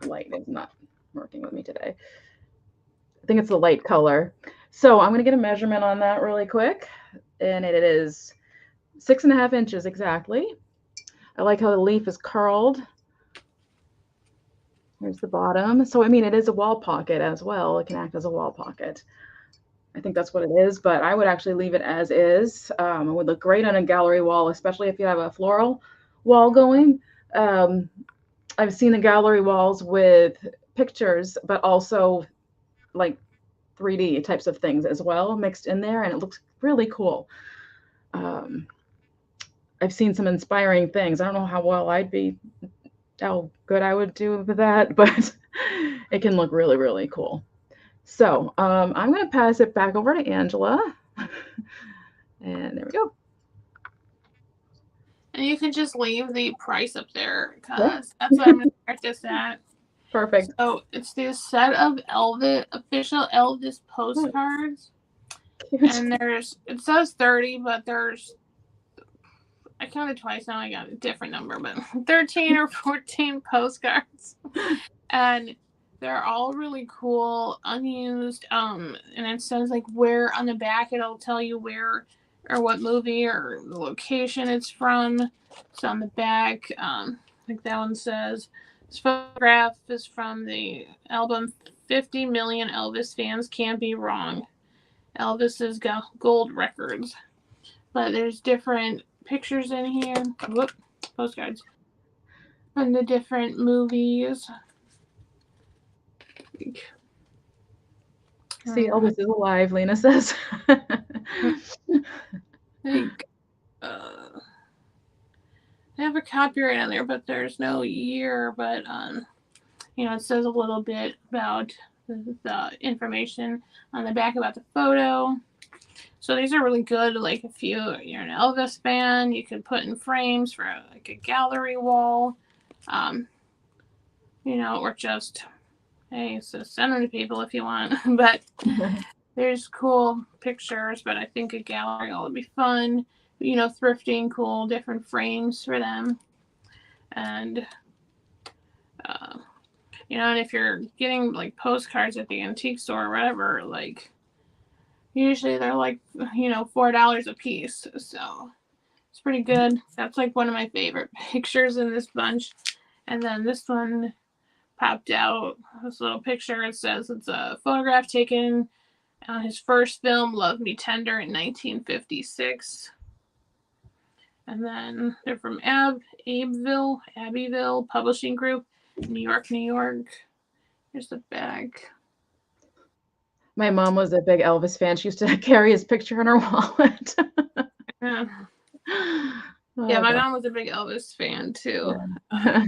light is not working with me today. I think it's the light color. So I'm going to get a measurement on that really quick. And it is 6.5 inches exactly. I like how the leaf is curled. Here's the bottom. So, I mean, it is a wall pocket as well. It can act as a wall pocket. I think that's what it is, but I would actually leave it as is. It would look great on a gallery wall, especially if you have a floral wall going. I've seen the gallery walls with pictures, but also like 3D types of things as well mixed in there, and it looks really cool. I've seen some inspiring things. I don't know how good I would do with that, but it can look really, really cool. So I'm going to pass it back over to Angela. And there we go. And you can just leave the price up there Sure. because that's what I'm going to start this at. Perfect. So it's the set of official Elvis postcards. Cute. And it says 30, but I counted twice now. I got a different number, but 13 or 14 postcards. And they're all really cool, unused. And it says like where on the back it'll tell you where or what movie or the location it's from. So on the back, like that one says, this photograph is from the album 50 Million Elvis Fans Can't Be Wrong. Elvis's gold records. But there's different pictures in here. Whoop, postcards. From the different movies. See, Elvis is alive, Lena says. They have a copyright on there, but there's no year. But it says a little bit about the information on the back about the photo. So these are really good. Like if you're an Elvis fan, you could put in frames for like a gallery wall, or just so send them to people if you want. But there's cool pictures. But I think a gallery wall would be fun. Thrifting cool different frames for them, and and if you're getting like postcards at the antique store or whatever, like usually they're like $4 a piece, so it's pretty good. That's like one of my favorite pictures in this bunch. And then this one popped out, this little picture. It says it's a photograph taken on his first film, Love Me Tender, in 1956. And then they're from Abbeville Publishing Group, New York, New York. Here's the back. My mom was a big Elvis fan. She used to carry his picture in her wallet. Yeah. Yeah, my mom was a big Elvis fan too. Yeah.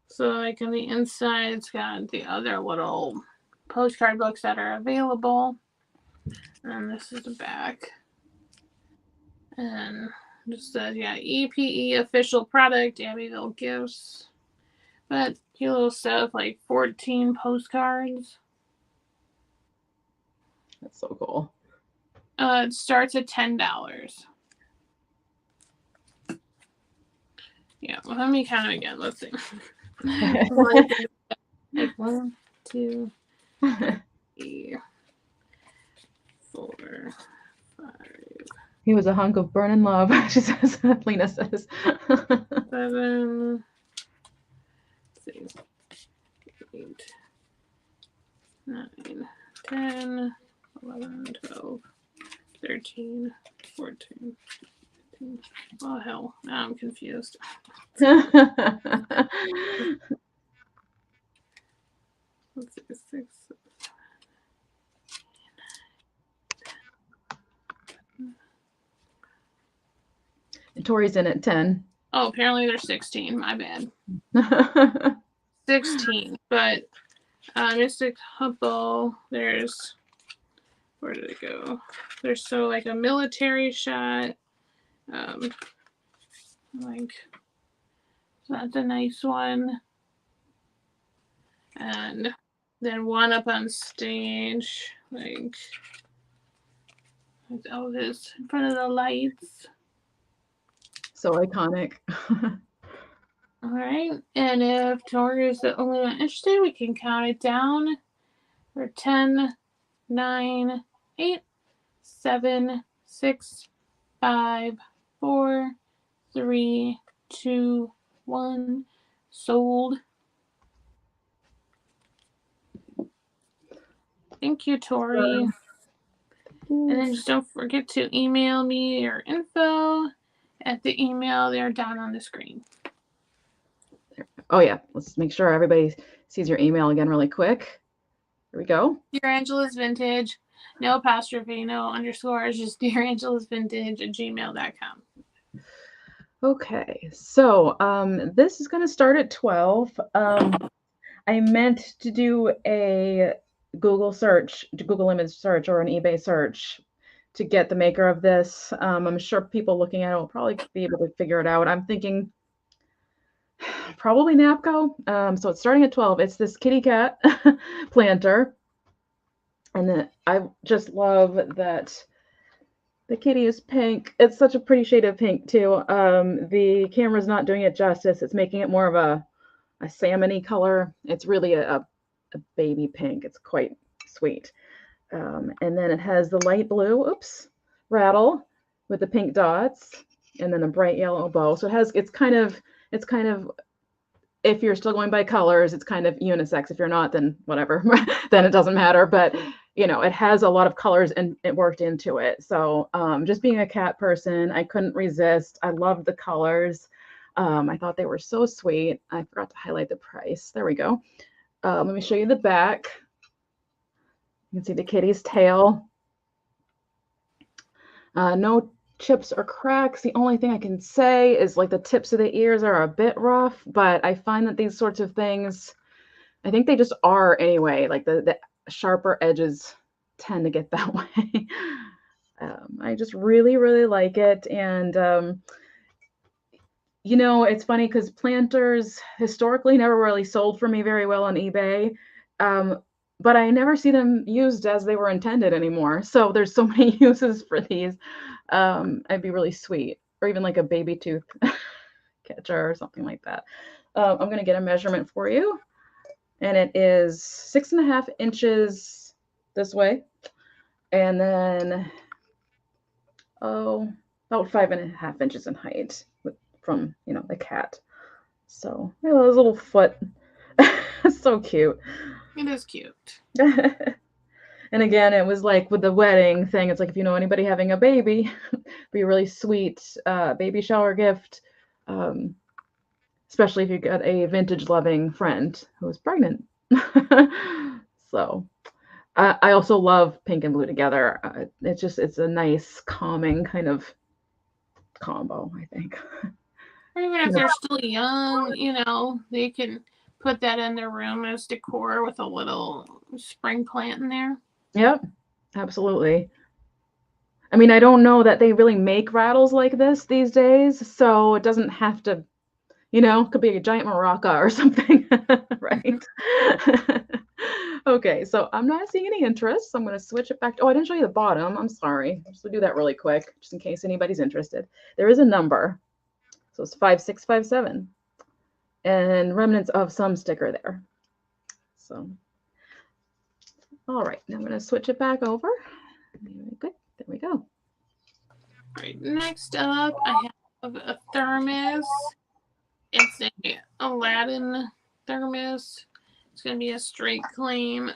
So like on the inside, it's got the other little postcard books that are available. And this is the back. And just says, EPE official product, Abbeville Gifts. But cute little set of like 14 postcards. That's so cool. It starts at $10. Yeah, well, let me count it again. Let's see. Like 1, 2, 3, 4, 5. He was a hunk of burning love, she says. Lena says. 7, 6, 8, 9, 10, 11, 12, 13, 14, 15. Oh, hell. Now I'm confused. Let's see, 6. Tori's in at 10. Oh, apparently there's 16. My bad. 16. But it's a couple. Where did it go? There's like a military shot. So that's a nice one. And then one up on stage, like with Elvis in front of the lights. So iconic. All right. And if Tori is the only one interested, we can count it down for 10, 9, 8, 7, 6, 5, 4, 3, 2, 1. Sold. Thank you, Tori. And then just don't forget to email me your info at the email there down on the screen. Oh, yeah. Let's make sure everybody sees your email again really quick. Here we go. deerangelasvintage. No apostrophe, no underscores, just deerangelasvintage@gmail.com. Okay, so this is going to start at 12. I meant to do a Google search, Google image search or an eBay search to get the maker of this. I'm sure people looking at it will probably be able to figure it out. I'm thinking probably Napco. So it's starting at 12. It's this kitty cat planter. And then I just love that the kitty is pink. It's such a pretty shade of pink too. The camera's not doing it justice. It's making it more of a salmony color. It's really a baby pink. It's quite sweet. And then it has the light blue, rattle with the pink dots, and then a bright yellow bow. So it's kind of, if you're still going by colors, it's kind of unisex. If you're not, then whatever, then it doesn't matter. But you know, it has a lot of colors and it worked into it. So just being a cat person, I couldn't resist. I loved the colors. I thought they were so sweet. I forgot to highlight the price. There we go. Let me show you the back. You can see the kitty's tail. No chips or cracks. The only thing I can say is like the tips of the ears are a bit rough, but I find that these sorts of things, I think they just are anyway. Like the sharper edges tend to get that way. I just really, really like it. And you know, it's funny because planters historically never really sold for me very well on eBay. But I never see them used as they were intended anymore. So there's so many uses for these. I'd be really sweet, or even like a baby tooth catcher or something like that. I'm going to get a measurement for you. And it is 6.5 inches this way. And then, about 5.5 inches in height from, you know, the cat. So, you know, his little foot. So cute. It is cute. And again, it was like with the wedding thing, it's like if you know anybody having a baby, be a really sweet baby shower gift, especially if you got a vintage loving friend who is pregnant. So I also love pink and blue together. It's a nice calming kind of combo, I think. Or even if they're still young, you know, they can put that in their room as decor with a little spring plant in there. Yep, absolutely. I mean, I don't know that they really make rattles like this these days, so it doesn't have to, you know, could be a giant maraca or something, right? Okay, so I'm not seeing any interest, so I'm going to switch it back. Oh, I didn't show you the bottom. I'm sorry. Just do that really quick, just in case anybody's interested. There is a number, so it's 5657, and remnants of some sticker there. So, all right, now I'm going to switch it back over. Good. There we go. All right, next up, I have a thermos. It's a Aladdin thermos. It's going to be a straight claim.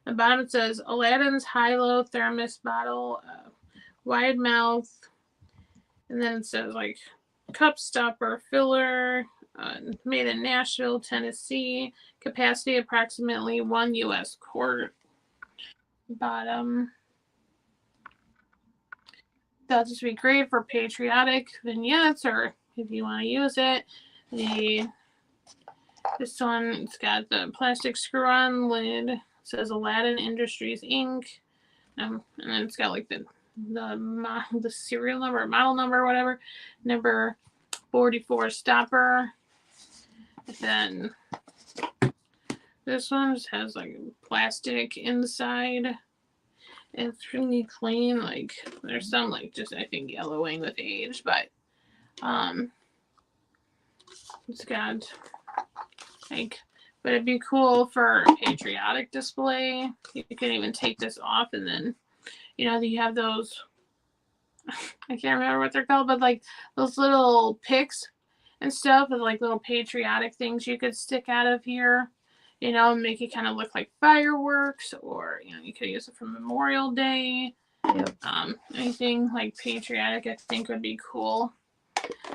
The bottom it says Aladdin's high-low thermos bottle, wide mouth, and then it says like cup stopper filler, made in Nashville, Tennessee, capacity approximately 1 U.S. quart. Bottom. That'll just be great for patriotic vignettes or if you want to use it. This one, it's got the plastic screw-on lid. It says Aladdin Industries Inc. And then it's got like the serial number, model number, whatever. Number 44 stopper. And then this one just has like plastic inside. It's really clean. Like there's some like just I think yellowing with age, but it's got like, but it'd be cool for patriotic display. You can even take this off and then, you know, you have those, I can't remember what they're called, but like those little picks and stuff with like little patriotic things you could stick out of here, you know, and make it kind of look like fireworks, or, you know, you could use it for Memorial Day. Yep. Anything like patriotic I think would be cool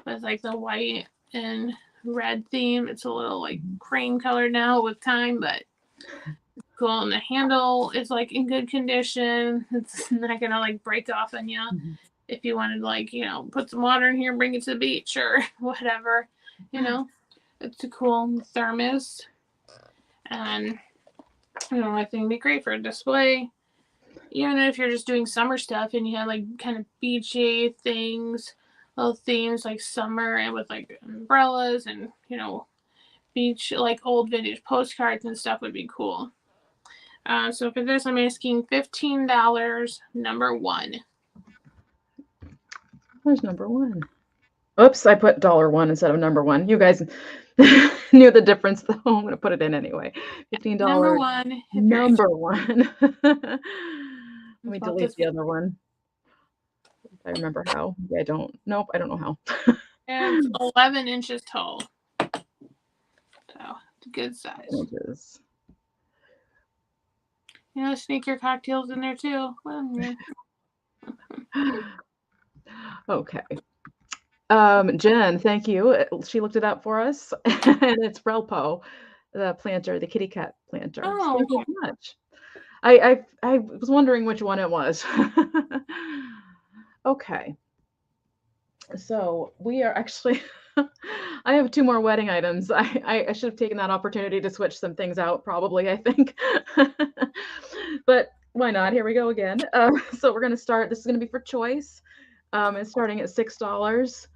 with like the white and red theme. It's a little like cream colored now with time, but it's cool. And the handle is like in good condition. It's not gonna like break off on you. if you wanted to, like, you know, put some water in here and bring it to the beach or whatever, you know. It's a cool thermos. And, you know, I think it'd be great for a display. Even if you're just doing summer stuff and you have like kind of beachy things, little themes like summer and with like umbrellas and, you know, beach, like old vintage postcards and stuff would be cool. So for this, I'm asking $15, number one. Where's number one? Oops, I put $1 instead of number one. You guys knew the difference, though. I'm going to put it in anyway. $15. Number one. Number one. Let me delete the other one. If I remember how. Maybe I don't. Nope, I don't know how. It's 11 inches tall. So it's a good size. Inches. You know, sneak your cocktails in there too. Well, yeah. Okay. Jen, thank you. She looked it up for us, and it's Relpo, the planter, the kitty cat planter. Oh, thank you so much. I was wondering which one it was. Okay. So we are actually, I have 2 more wedding items. I should have taken that opportunity to switch some things out, probably, I think. But why not? Here we go again. So we're going to start. This is going to be for choice. It's starting at $6.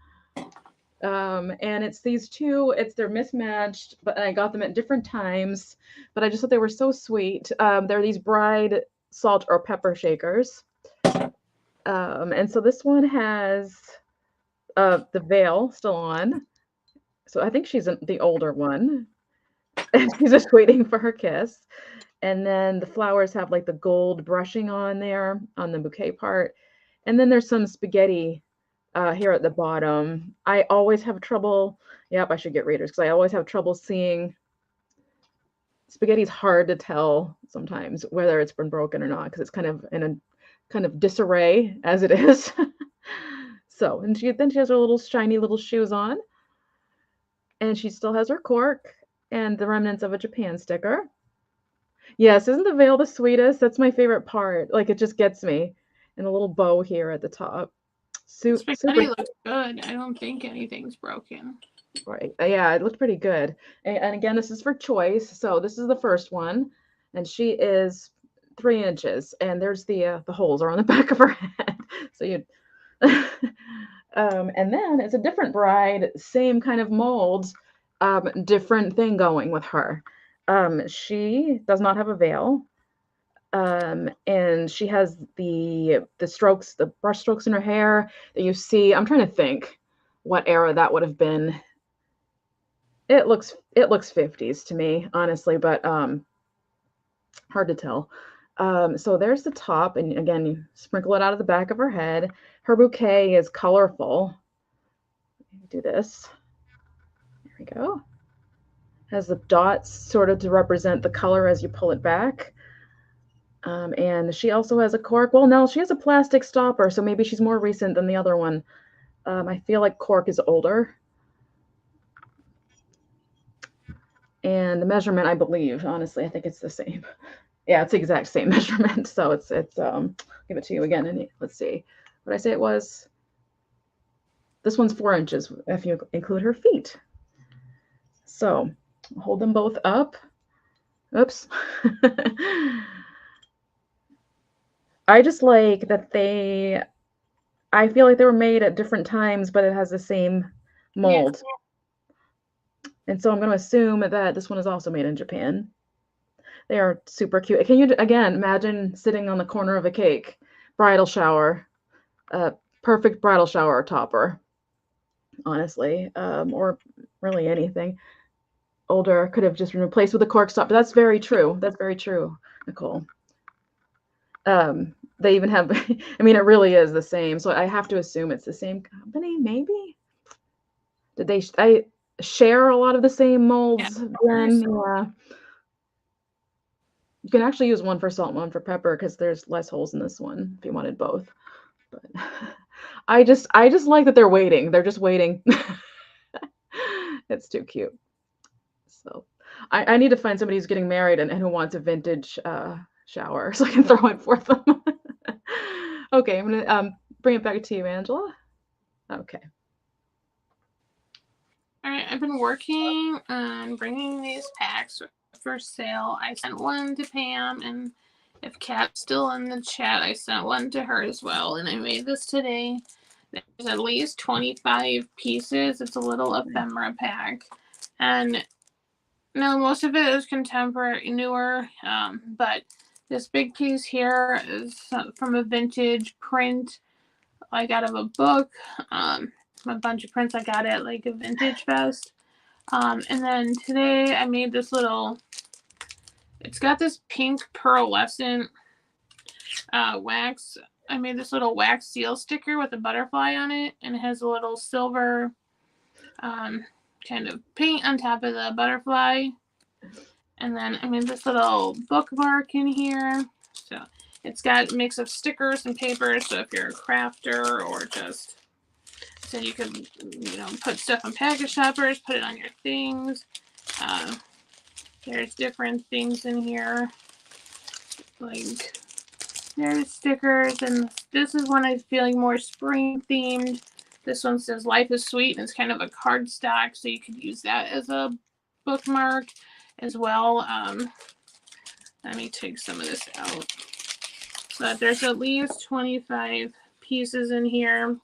And it's these two, they're mismatched, but I got them at different times, but I just thought they were so sweet. They're these bride salt or pepper shakers. And so this one has the veil still on. So I think she's the older one. And she's just waiting for her kiss. And then the flowers have like the gold brushing on there on the bouquet part. And then there's some spaghetti here at the bottom. I always have trouble. Yep, I should get readers because I always have trouble seeing. Spaghetti's hard to tell sometimes whether it's been broken or not because it's kind of in a kind of disarray as it is. So, and then she has her little shiny little shoes on, and she still has her cork and the remnants of a Japan sticker. Yes, isn't the veil the sweetest? That's my favorite part. Like it just gets me, and a little bow here at the top. Spaghetti looks good. I don't think anything's broken. Right. Yeah, it looked pretty good. And again, this is for choice. So this is the first one, and she is 3 inches, and there's the holes are on the back of her head. So you, and then it's a different bride, same kind of mold, different thing going with her. She does not have a veil. And she has the strokes, the brush strokes in her hair that you see. I'm trying to think what era that would have been. It looks 50s to me, honestly, but hard to tell. So there's the top, and again, you sprinkle it out of the back of her head. Her bouquet is colorful. Do this. There we go. Has the dots sort of to represent the color as you pull it back. And she also has a cork. Well, no, she has a plastic stopper, so maybe she's more recent than the other one. I feel like cork is older. And the measurement, I believe, honestly, I think it's the same. Yeah, it's the exact same measurement. So it's give it to you again. And let's see what I say it was. This one's 4 inches if you include her feet. So hold them both up. Oops. I just like that I feel like they were made at different times, but it has the same mold. Yeah. And so I'm going to assume that this one is also made in Japan. They are super cute. Can you, again, imagine sitting on the corner of a cake, bridal shower, perfect bridal shower topper, honestly, or really anything. Older could have just been replaced with a cork stopper. That's very true. That's very true, Nicole. They even have, I mean, it really is the same. So I have to assume it's the same company, maybe? Did they share a lot of the same molds? Yeah. Yeah. You can actually use one for salt and one for pepper because there's less holes in this one if you wanted both. But I just like that they're waiting. They're just waiting. It's too cute. So I need to find somebody who's getting married and who wants a vintage shower so I can throw it for them. Okay, I'm gonna bring it back to you, Angela. Okay. All right, I've been working on bringing these packs for sale. I sent one to Pam, and if Kat's still in the chat, I sent one to her as well, and I made this today. There's at least 25 pieces. It's a little ephemera pack, and no, most of it is contemporary, newer, but this big piece here is from a vintage print, like out of a book. A bunch of prints I got at like a vintage fest. And then today I made this little, it's got this pink pearlescent wax. I made this little wax seal sticker with a butterfly on it, and it has a little silver kind of paint on top of the butterfly. And then I made this little bookmark in here. So it's got a mix of stickers and papers. So if you're a crafter or just, so you could, put stuff on package toppers, put it on your things. There's different things in here. Like there's stickers, and this is one I'm feeling more spring themed. This one says Life is Sweet, and it's kind of a cardstock, so you could use that as a bookmark as well. Let me take some of this out. So there's at least 25 pieces in here.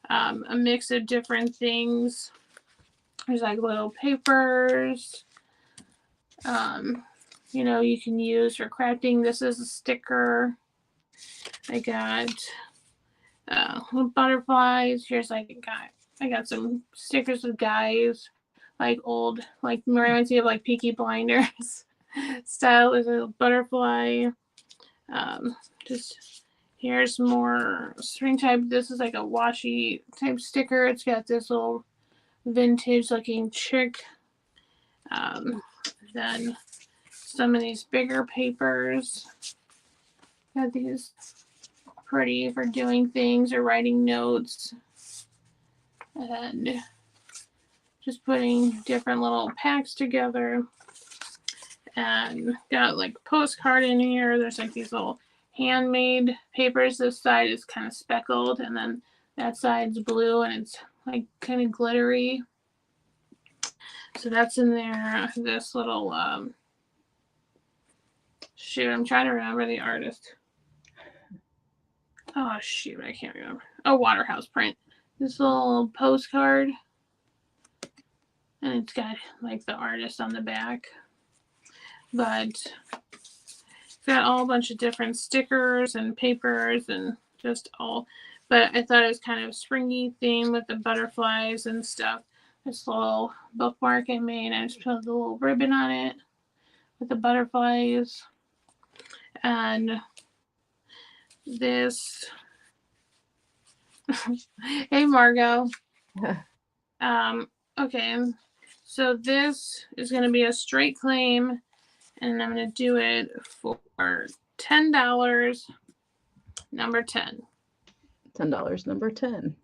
A mix of different things. There's like little papers. You can use for crafting. This is a sticker. I got little butterflies. Here's I got some stickers with guys, like old, like reminds me of like Peaky Blinders style. There's a butterfly. Just here's more string type. This is like a washi type sticker. It's got this little vintage looking chick. Then some of these bigger papers. Got these pretty for doing things or writing notes. And just putting different little packs together. And got like a postcard in here. There's like these little handmade papers. This side is kind of speckled, and then that side's blue, and it's like kind of glittery. So that's in there. This little shoot, I'm trying to remember the artist. Oh shoot, I can't remember. Oh, Waterhouse print. This little postcard, and it's got like the artist on the back. But it's got all a bunch of different stickers and papers and just all. But I thought it was kind of springy theme with the butterflies and stuff. This little bookmark I made, I just put a little ribbon on it with the butterflies. And this, hey Margot. Okay, so this is going to be a straight claim, and I'm going to do it for $10, number 10. $10, number 10.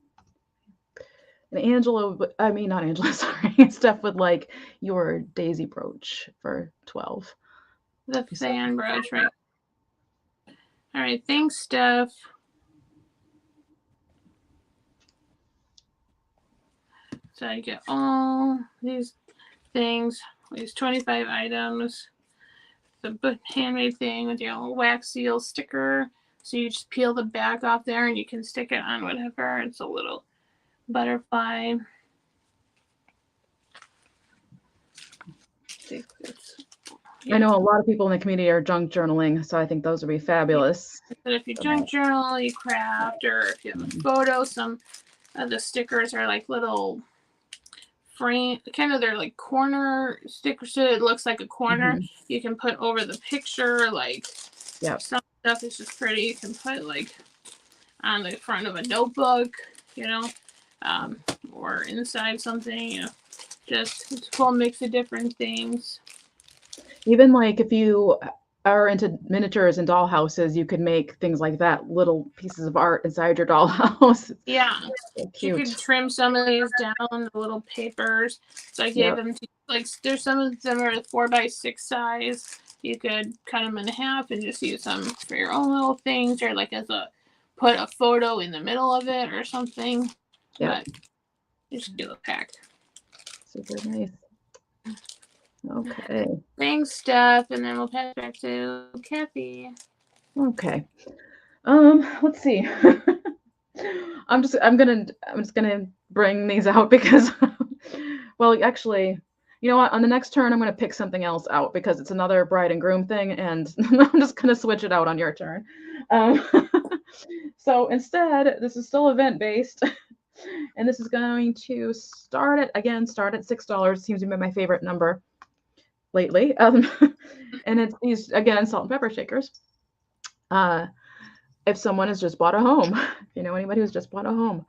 And Angela, not Angela, sorry, Steph would like your daisy brooch for 12. The fan brooch, right? All right, thanks, Steph. So I get all these things, these 25 items. The handmade thing with your little wax seal sticker. So you just peel the back off there and you can stick it on whatever. It's a little butterfly. I know a lot of people in the community are junk journaling, so I think those would be fabulous. But if you junk journal, you craft, or if you have a photo, some of the stickers are like little frame, kind of they're like corner stickers, so it looks like a corner. You can put over the picture, like some stuff is just pretty. You can put like on the front of a notebook, or inside something, just it's a cool mix of different things. Even like if you are into miniatures and dollhouses, you could make things like that, little pieces of art inside your dollhouse. Yeah, so you could trim some of these down to little papers. So I gave them to, like, there's some of them are 4x6 size. You could cut them in half and just use them for your own little things, or like as a put a photo in the middle of it or something. Yeah. But it's still packed. Super nice. Okay. Thanks, Steph, and then we'll pass it back to Kathy. Okay. Let's see. I'm just gonna bring these out because well, actually, you know what? On the next turn, I'm gonna pick something else out because it's another bride and groom thing, and I'm just gonna switch it out on your turn. Um, so instead, this is still event based, and this is going to start at $6. Seems to be my favorite number lately. And it's these again salt and pepper shakers. If someone has just bought a home, if you know anybody who's just bought a home.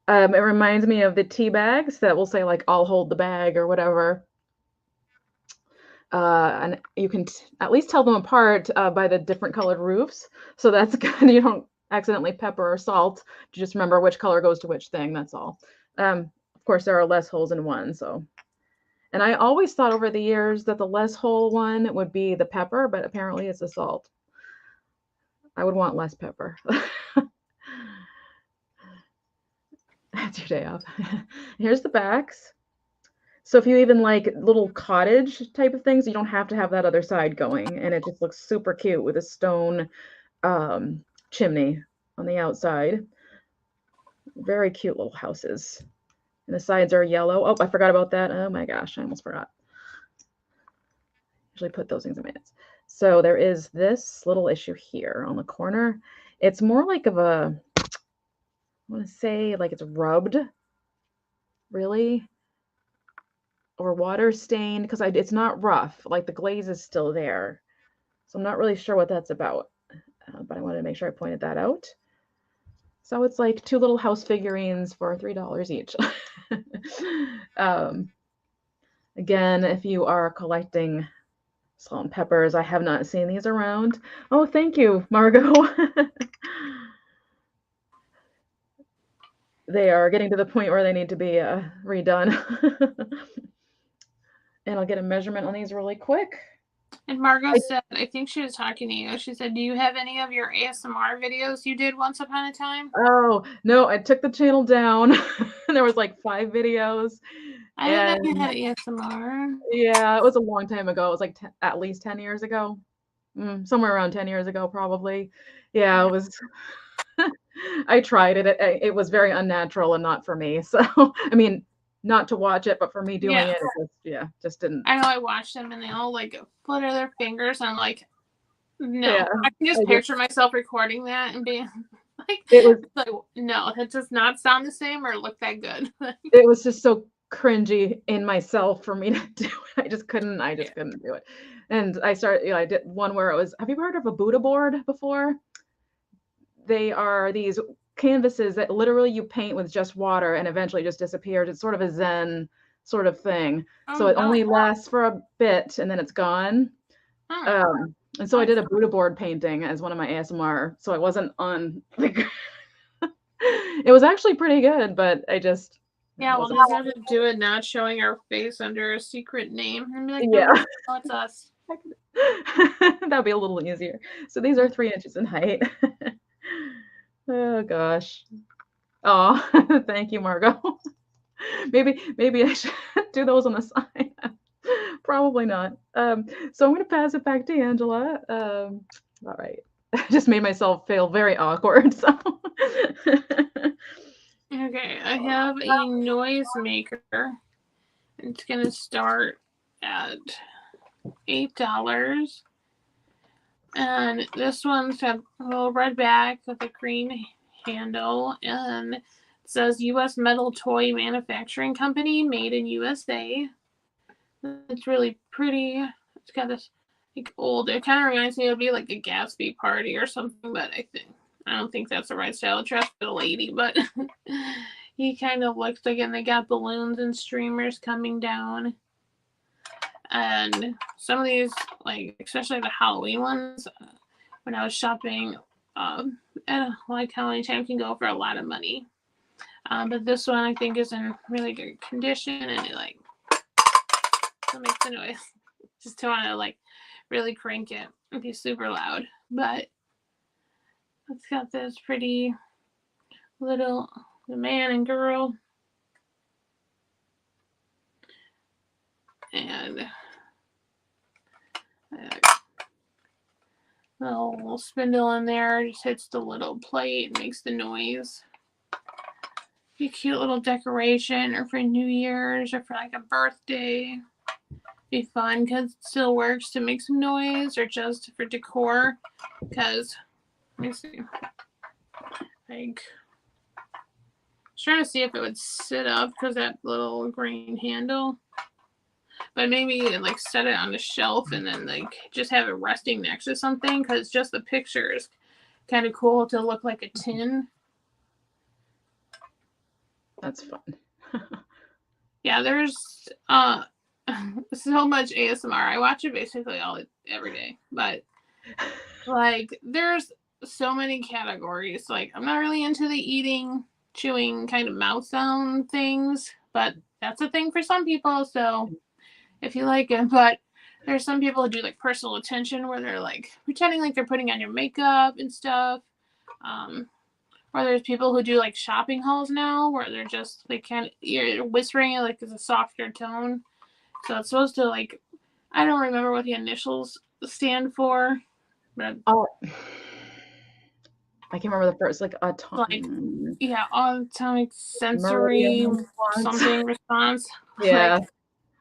It reminds me of the tea bags that will say like "I'll hold the bag" or whatever. And you can at least tell them apart by the different colored roofs. So that's good. You don't accidentally pepper or salt. You just remember which color goes to which thing. That's all. Of course, there are less holes in one. So, and I always thought over the years that the less hole one would be the pepper, but apparently it's the salt. I would want less pepper. That's your day off. Here's the backs. So if you even like little cottage type of things, you don't have to have that other side going. And it just looks super cute with a stone chimney on the outside. Very cute little houses. And the sides are yellow. Oh, I forgot about that. Oh my gosh, I almost forgot. Usually put those things in minutes. So there is this little issue here on the corner. It's more like of a, I want to say like it's rubbed, really, or water stained because it's not rough. Like the glaze is still there. So I'm not really sure what that's about, but I wanted to make sure I pointed that out. So it's like 2 little house figurines for $3 each. Again, if you are collecting salt and peppers, I have not seen these around. Oh, thank you, Margot. They are getting to the point where they need to be redone. And I'll get a measurement on these really quick. And Margot said, I think she was talking to you. She said, do you have any of your ASMR videos you did once upon a time? Oh, no, I took the channel down. There was like 5 videos. I didn't know you had ASMR. Yeah, it was a long time ago. It was like at least 10 years ago. Somewhere around 10 years ago, probably. Yeah, it was. I tried it. It was very unnatural and not for me. So, I mean, not to watch it, but for me doing it, just didn't. I know I watched them and they all like flutter their fingers. I'm like, no. Yeah, I can just picture myself recording that and being like, it was like, no, it does not sound the same or look that good. It was just so cringy in myself for me to do it. I just couldn't do it. And I started, I did one where it was, have you heard of a Buddha board before? They are these canvases that literally you paint with just water and eventually just disappears. It's sort of a Zen sort of thing. So it only lasts for a bit and then it's gone. And so I did a Buddha board painting as one of my ASMR. So I wasn't on the it was actually pretty good, but I just we'll just have to do it not showing our face under a secret name and be like, no, it's us. That'd be a little easier. So these are 3 inches in height. Oh gosh. Oh, thank you, Margot. Maybe I should do those on the side. Probably not. So I'm gonna pass it back to Angela. All right. I just made myself feel very awkward. So okay, I have a noise maker. It's gonna start at $8. And this one's got a little red back with a green handle, and it says U.S. Metal Toy Manufacturing Company, made in USA. It's really pretty. It's got this like old. It kind of reminds me of be like a Gatsby party or something, but I don't think that's the right style of dress for the lady. But he kind of looks like, and they got balloons and streamers coming down. And some of these, like especially the Halloween ones, when I was shopping at like Halloween time, can go for a lot of money. But this one I think is in really good condition, and it like makes the noise. Just don't want to like really crank it and be super loud. But It's got this pretty little man and girl. And little spindle in there just hits the little plate and makes the noise. Be a cute little decoration, or for New Year's, or for like a birthday. Be fun because it still works to make some noise, or just for decor. Because, let me see. Like, I was trying to see if it would sit up because that little green handle. But maybe like set it on the shelf and then like just have it resting next to something, because just the picture is kind of cool to look like a tin. That's fun. Yeah, there's so much ASMR. I watch it basically every day, but like there's so many categories. Like I'm not really into the eating, chewing kind of mouth sound things, but that's a thing for some people. So if you like it, but there's some people who do like personal attention where they're like pretending like they're putting on your makeup and stuff. Or there's people who do like shopping hauls now where they're just you're whispering it like it's a softer tone. So it's supposed to like, I don't remember what the initials stand for, but Oh, I can't remember the first, like autonomic sensory something response. Yeah.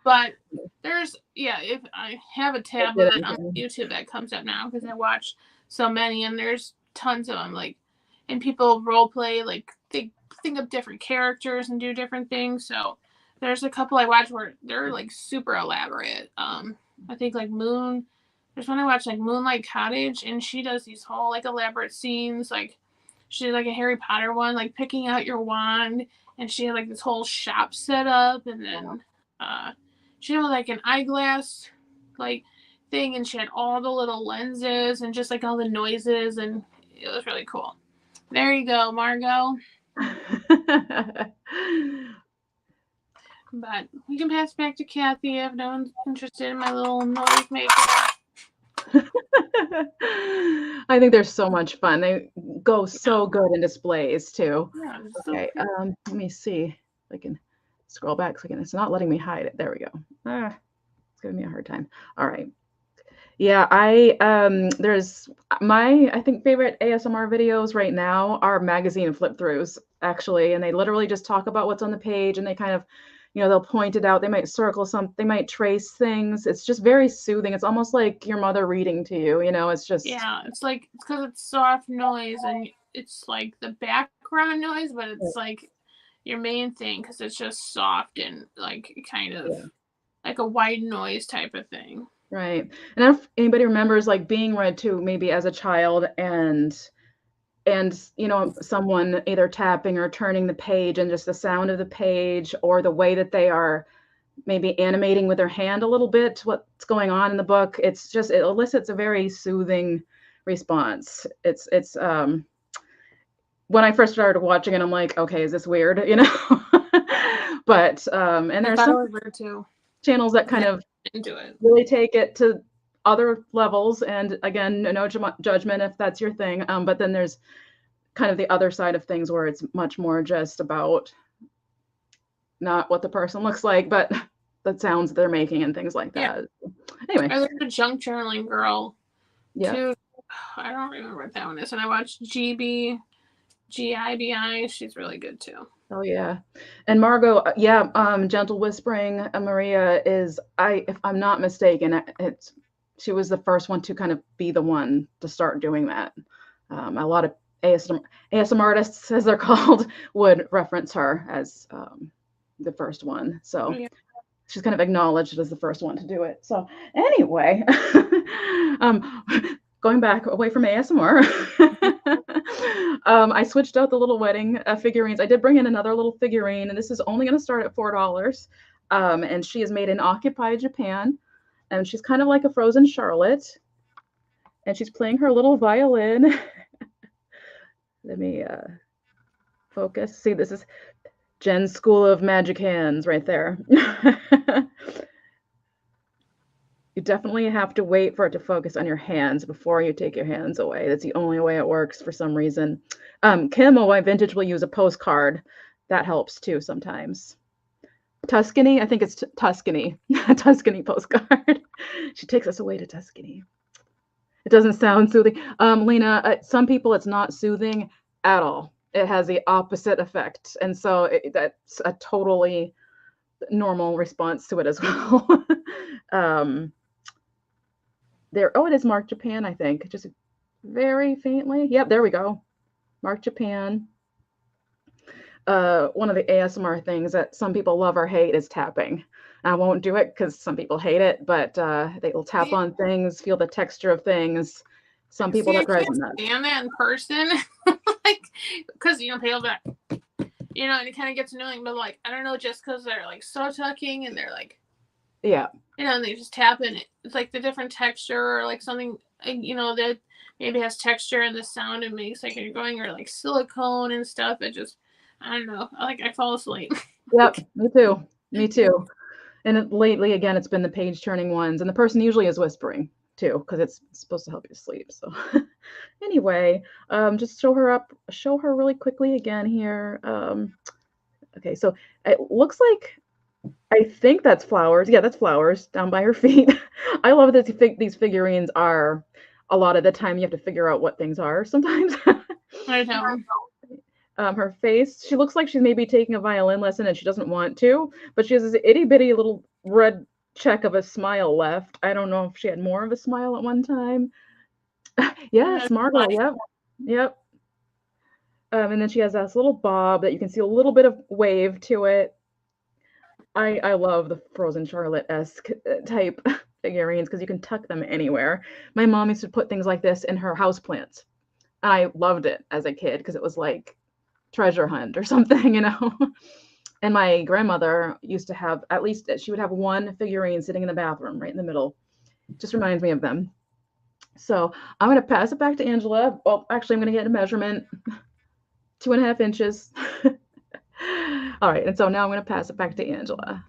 But there's if I have a tab of it on YouTube that comes up now because I watch so many, and there's tons of them, like, and people role play, like they think of different characters and do different things. So there's a couple I watch where they're like super elaborate. I think like there's one I watched, like Moonlight Cottage, and she does these whole like elaborate scenes. Like she did like a Harry Potter one, like picking out your wand, and she had like this whole shop set up, and then she had like an eyeglass like thing, and she had all the little lenses and just like all the noises, and it was really cool. There you go, Margot. But we can pass back to Kathy if no one's interested in my little noise maker. I think they're so much fun. They go so good in displays too. Yeah, Okay, let me see if I can scroll back a second. It's not letting me hide it. There we go. It's giving me a hard time. All right. Yeah, there's I think favorite ASMR videos right now are magazine flip throughs actually, and they literally just talk about what's on the page, and they kind of, they'll point it out. They might circle they might trace things. It's just very soothing. It's almost like your mother reading to you, it's just. Yeah, it's like, it's because it's soft noise, and it's like the background noise, but it's like your main thing because it's just soft and like kind of like a white noise type of thing. Right. And if anybody remembers like being read to maybe as a child, and someone either tapping or turning the page, and just the sound of the page or the way that they are maybe animating with their hand a little bit what's going on in the book, it elicits a very soothing response. It's when I first started watching it, I'm like, okay, is this weird? But and there's some channels that kind of into it, really take it to other levels, and again, no judgment if that's your thing, but then there's kind of the other side of things where it's much more just about not what the person looks like, but the sounds they're making and things like that. Anyway, I looked at Junk Journaling Girl too. I don't remember what that one is, and I watched GIBI. She's really good too. Oh yeah. And Margot, Gentle Whispering, Maria is, if I'm not mistaken, she was the first one to kind of be the one to start doing that. A lot of ASM artists, as they're called, would reference her as the first one. So she's kind of acknowledged as the first one to do it. So anyway, going back away from ASMR, I switched out the little wedding figurines. I did bring in another little figurine, and this is only going to start at $4. And she is made in Occupy Japan, and she's kind of like a frozen Charlotte, and she's playing her little violin. Let me focus. See, this is Jen's School of Magic Hands right there. You definitely have to wait for it to focus on your hands before you take your hands away. That's the only way it works for some reason. Kim, my vintage, will use a postcard. That helps too sometimes. Tuscany, I think it's Tuscany, Tuscany postcard. She takes us away to Tuscany. It doesn't sound soothing. Lena, some people it's not soothing at all. It has the opposite effect. And so that's a totally normal response to it as well. Oh, it is Mark Japan, I think. Just very faintly. Yep, there we go. Mark Japan. One of the ASMR things that some people love or hate is tapping. I won't do it because some people hate it, but they will tap on things, feel the texture of things. Some people that drives them nuts. Stand that in person, like, because people back, and it kind of gets annoying. But like, I don't know, just because they're like so tucking and they're like, yeah, and they just tap in. It's like the different texture or like something, that maybe has texture and the sound it makes, like you're going, or like silicone and stuff. It just, I don't know. I fall asleep. Yep, me too. Me too. And lately, again, it's been the page turning ones, and the person usually is whispering too, because it's supposed to help you sleep. So anyway, just show her really quickly again here. Okay, so it looks like, I think that's flowers. Yeah, that's flowers down by her feet. I love that these figurines are, a lot of the time you have to figure out what things are sometimes. I know. Her face, she looks like she's maybe taking a violin lesson and she doesn't want to, but she has this itty bitty little red check of a smile left. I don't know if she had more of a smile at one time. Yes, Margot. Yep. Yep. And then she has this little bob that you can see a little bit of wave to it. I love the Frozen Charlotte-esque type figurines because you can tuck them anywhere. My mom used to put things like this in her houseplants. I loved it as a kid because it was like treasure hunt or something, And my grandmother used to have, at least she would have one figurine sitting in the bathroom right in the middle. Just reminds me of them. So I'm going to pass it back to Angela. Well, actually, I'm going to get a measurement, 2.5 inches. All right, and so now I'm going to pass it back to Angela.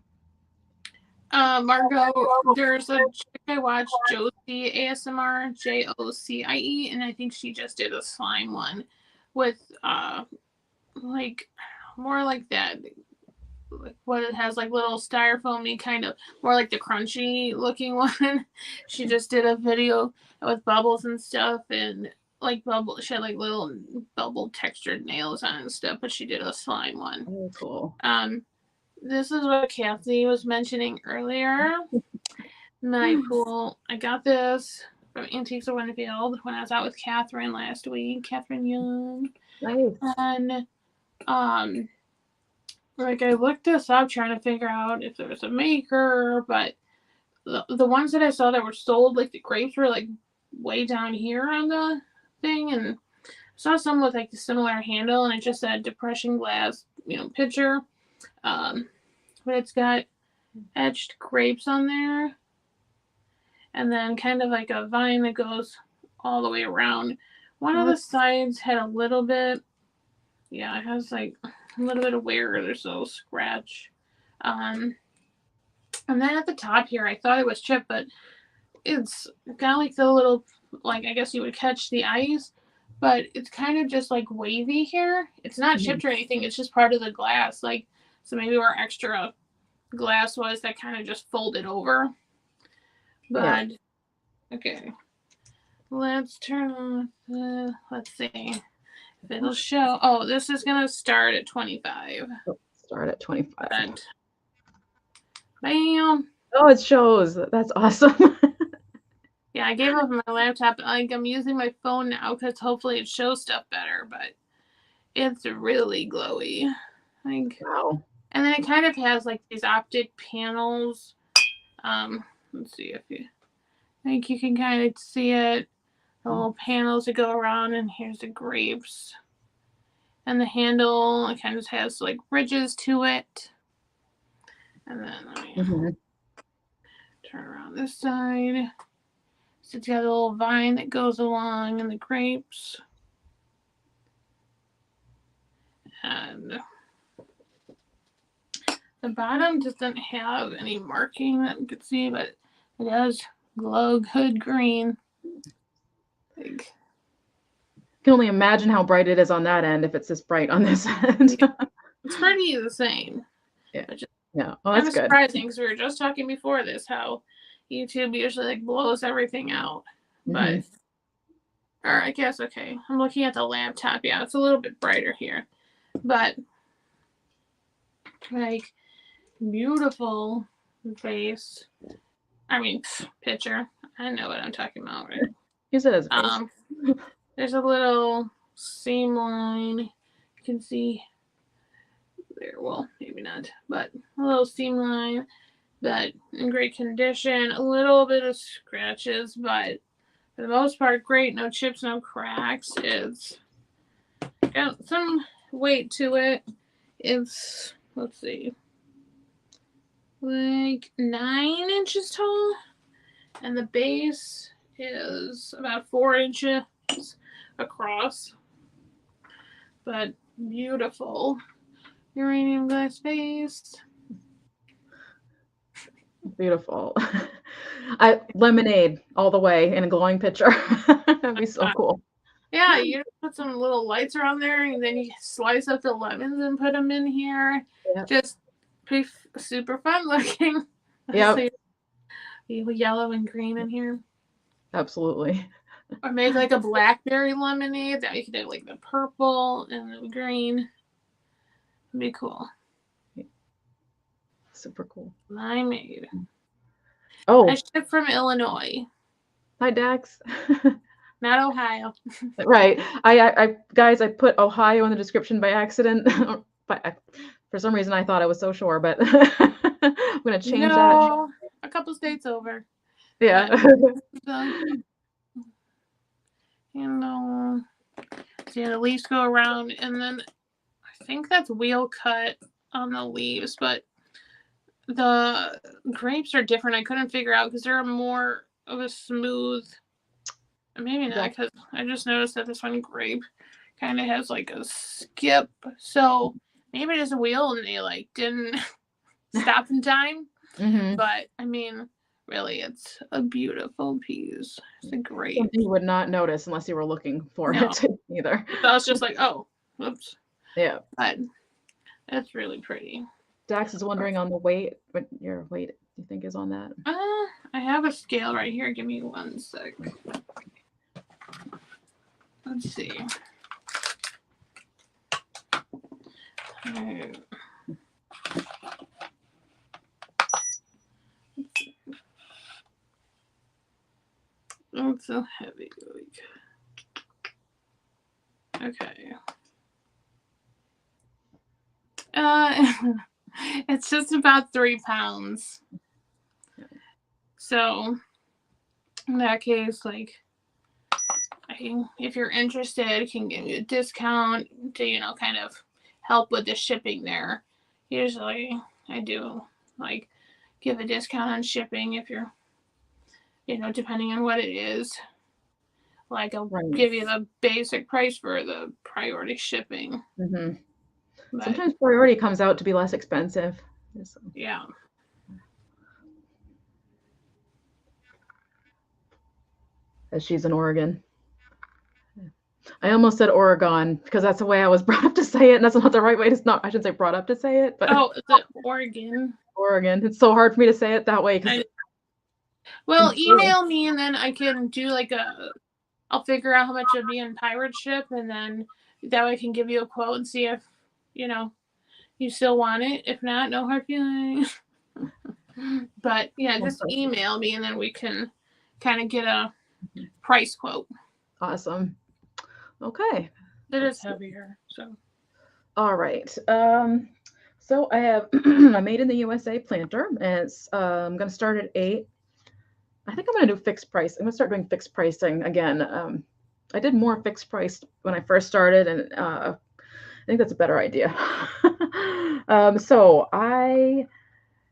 Margot, there's a chick I watched, Josie ASMR, Jocie, and I think she just did a slime one with like more like that, like what it has like little styrofoamy kind of, more like the crunchy looking one. She just did a video with bubbles and stuff, and like she had like little bubble textured nails on and stuff, but she did a slime one. Oh, cool. This is what Kathy was mentioning earlier. My pool. I got this from Antiques of Winfield when I was out with Catherine last week. Catherine Young. Nice. And like I looked this up trying to figure out if there was a maker, but the ones that I saw that were sold, like the grapes were like way down here on the thing, and I saw some with like a similar handle, and it just said depression glass, pitcher. But it's got etched grapes on there, and then kind of like a vine that goes all the way around. One of the sides had a little bit, it has like a little bit of wear. There's a little scratch. And then at the top here, I thought it was chipped, but it's got like the little, like I guess you would catch the ice, but it's kind of just like wavy here. It's not chipped or anything. It's just part of the glass. Like, so maybe where extra glass was that kind of just folded over. But okay, let's turn on the, let's see if it'll show. Oh, this is gonna start at 25. Start at 25. And bam. Oh, it shows. That's awesome. Yeah, I gave up my laptop. Like, I'm using my phone now because hopefully it shows stuff better, but it's really glowy. Like, wow. And then it kind of has like these optic panels. Let's see if you think you can kind of see it. The little panels that go around, and here's the grapes. And the handle, it kind of has like ridges to it. And then turn around this side. So it's got a little vine that goes along in the grapes. And the bottom doesn't have any marking that you can see, but it has glow hood green. Like, can only imagine how bright it is on that end if it's this bright on this end. it's pretty the same. Yeah. Just, Yeah. Oh, that's good. Surprising because we were just talking before this how YouTube usually like blows everything out. But or I guess okay. I'm looking at the laptop. Yeah, it's a little bit brighter here. But like beautiful face. I mean picture. I know what I'm talking about, right? Use it as a face. There's a little seam line. You can see there. Well, maybe not, but a little seam line, but in great condition. A little bit of scratches, but for the most part, great. No chips, no cracks. It's got some weight to it. It's, let's see, like 9 inches tall, and the base is about 4 inches across. But beautiful uranium glass face. Beautiful. Lemonade all the way in a glowing picture. That'd be so cool. Yeah, you just put some little lights around there, and then you slice up the lemons and put them in here. Yep. Just pretty super fun looking. Yeah. Yellow and green in here. Absolutely. Or make like a blackberry lemonade that you could do like the purple and the green. It'd be cool. Super cool. I made. Oh. I shipped from Illinois. Hi, Dax. Not Ohio. Right. I guys, I put Ohio in the description by accident. But for some reason, I thought I was so sure, but I'm going to change that. A couple states over. Yeah. And see, the leaves go around, and then I think that's wheel cut on the leaves, but the grapes are different. I couldn't figure out because they're more of a smooth. Maybe not, because I just noticed that this one grape kind of has like a skip. So maybe it is a wheel and they like didn't stop in time. But I mean, really, it's a beautiful piece. It's a grape. Something you would not notice unless you were looking for it either. So I was just like, oh, whoops. Yeah. But it's really pretty. Dax is wondering on the weight, what your weight you think is on that? I have a scale right here. Give me 1 sec. Let's see. Oh, it's so heavy. Okay. It's just about 3 pounds. So in that case, like, if you're interested, I can give you a discount to, kind of help with the shipping there. Usually I do like give a discount on shipping if you're, depending on what it is. Like I'll give you the basic price for the priority shipping. But sometimes priority comes out to be less expensive. Yeah. As she's in Oregon. I almost said Oregon because that's the way I was brought up to say it, and that's not the right way to. I shouldn't say brought up to say it, but is it Oregon? Oregon. It's so hard for me to say it that way. Well, email me and then I can do I'll figure out how much it'd be in pirate ship, and then that way I can give you a quote and see if you still want it. If not, no hard feelings. But yeah, just email me and then we can kind of get a price quote. Awesome. Okay. It is heavier, so. All right. So I have a Made in the USA planter, and it's I'm going to start at 8. I think I'm going to do fixed price. I'm going to start doing fixed pricing again. I did more fixed price when I first started, and I think that's a better idea. So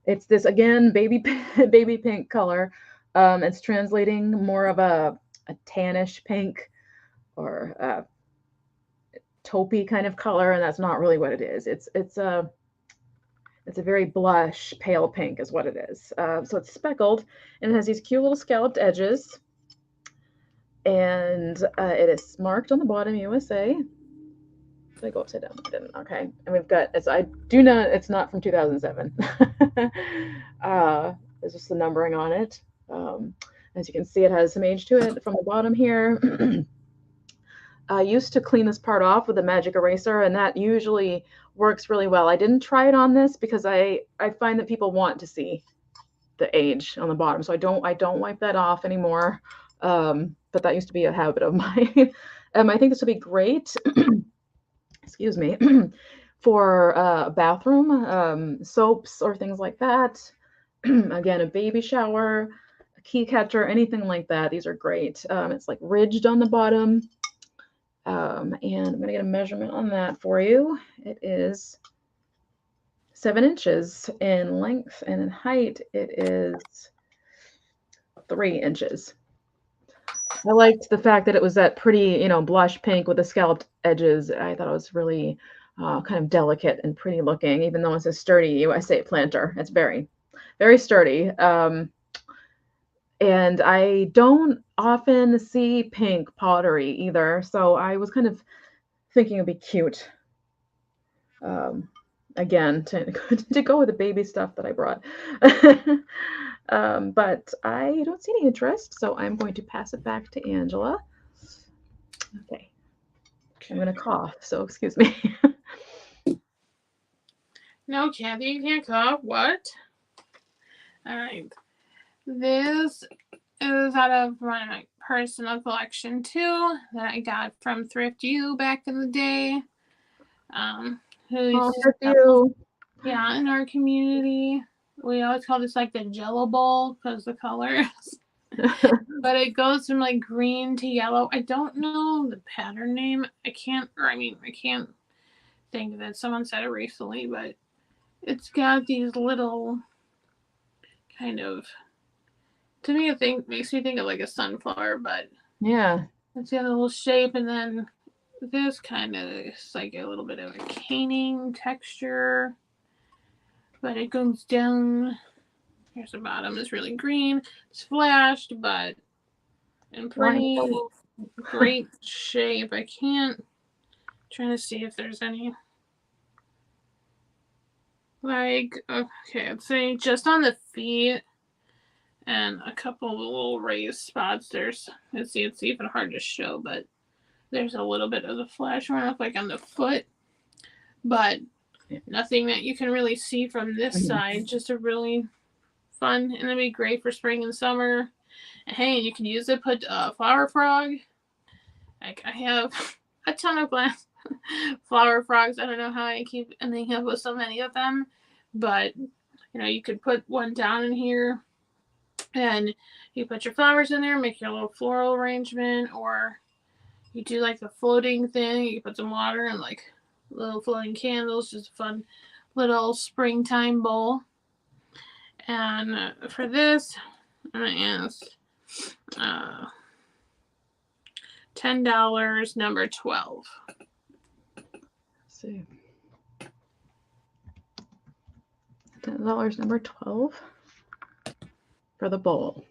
it's this again baby pink color. It's translating more of a tannish pink or a taupey kind of color, and that's not really what it is. It's It's a very blush, pale pink is what it is. So it's speckled, and it has these cute little scalloped edges. And it is marked on the bottom USA. Did I go upside down? I didn't. Okay. And we've got, it's not from 2007. There's just the numbering on it. As you can see, it has some age to it from the bottom here. I used to clean this part off with a magic eraser, and that usually works really well. I didn't try it on this because I find that people want to see the age on the bottom, so I don't wipe that off anymore. But that used to be a habit of mine. I think this would be great. Excuse me. For bathroom soaps or things like that. Again, a baby shower, a key catcher, anything like that. These are great. It's like ridged on the bottom. And I'm going to get a measurement on that for you. It is 7 inches in length, and in height it is 3 inches. I liked the fact that it was that pretty, blush pink with the scalloped edges. I thought it was really kind of delicate and pretty looking, even though it's a sturdy USA planter. It's very, very sturdy. And I don't often see pink pottery either, so I was kind of thinking it'd be cute. Again, to go with the baby stuff that I brought. But I don't see any interest, so I'm going to pass it back to Angela. Okay. I'm going to cough, so excuse me. No, Kathy, you can't cough. What? All right. This is out of my personal collection too, that I got from Thrift U back in the day. Thrift U. Yeah, in our community. We always call this like the Jello Bowl because the colors. But it goes from like green to yellow. I don't know the pattern name. I can't think of it. Someone said it recently, but it's got these little kind of, to me, makes me think of like a sunflower, but yeah, it's got a little shape, and then this kind of is like a little bit of a caning texture, but it goes down. Here's the bottom. It's really green. It's flashed, but in pretty great shape. Trying to see if there's any. Like, okay, I'd say just on the feet and a couple of little raised spots. It's even hard to show, but there's a little bit of the flash runoff like on the foot, but nothing that you can really see from this side. Just a really fun, and it'd be great for spring and summer. And hey, you can use it, put flower frog. Like, I have a ton of flower frogs. I don't know how I keep ending up with so many of them, but you could put one down in here, and you put your flowers in there, make your little floral arrangement, or you do like the floating thing. You put some water and like little floating candles. Just a fun little springtime bowl. And for this, I'm gonna ask $10, number 12. Let's see. $10, number 12 for the bowl.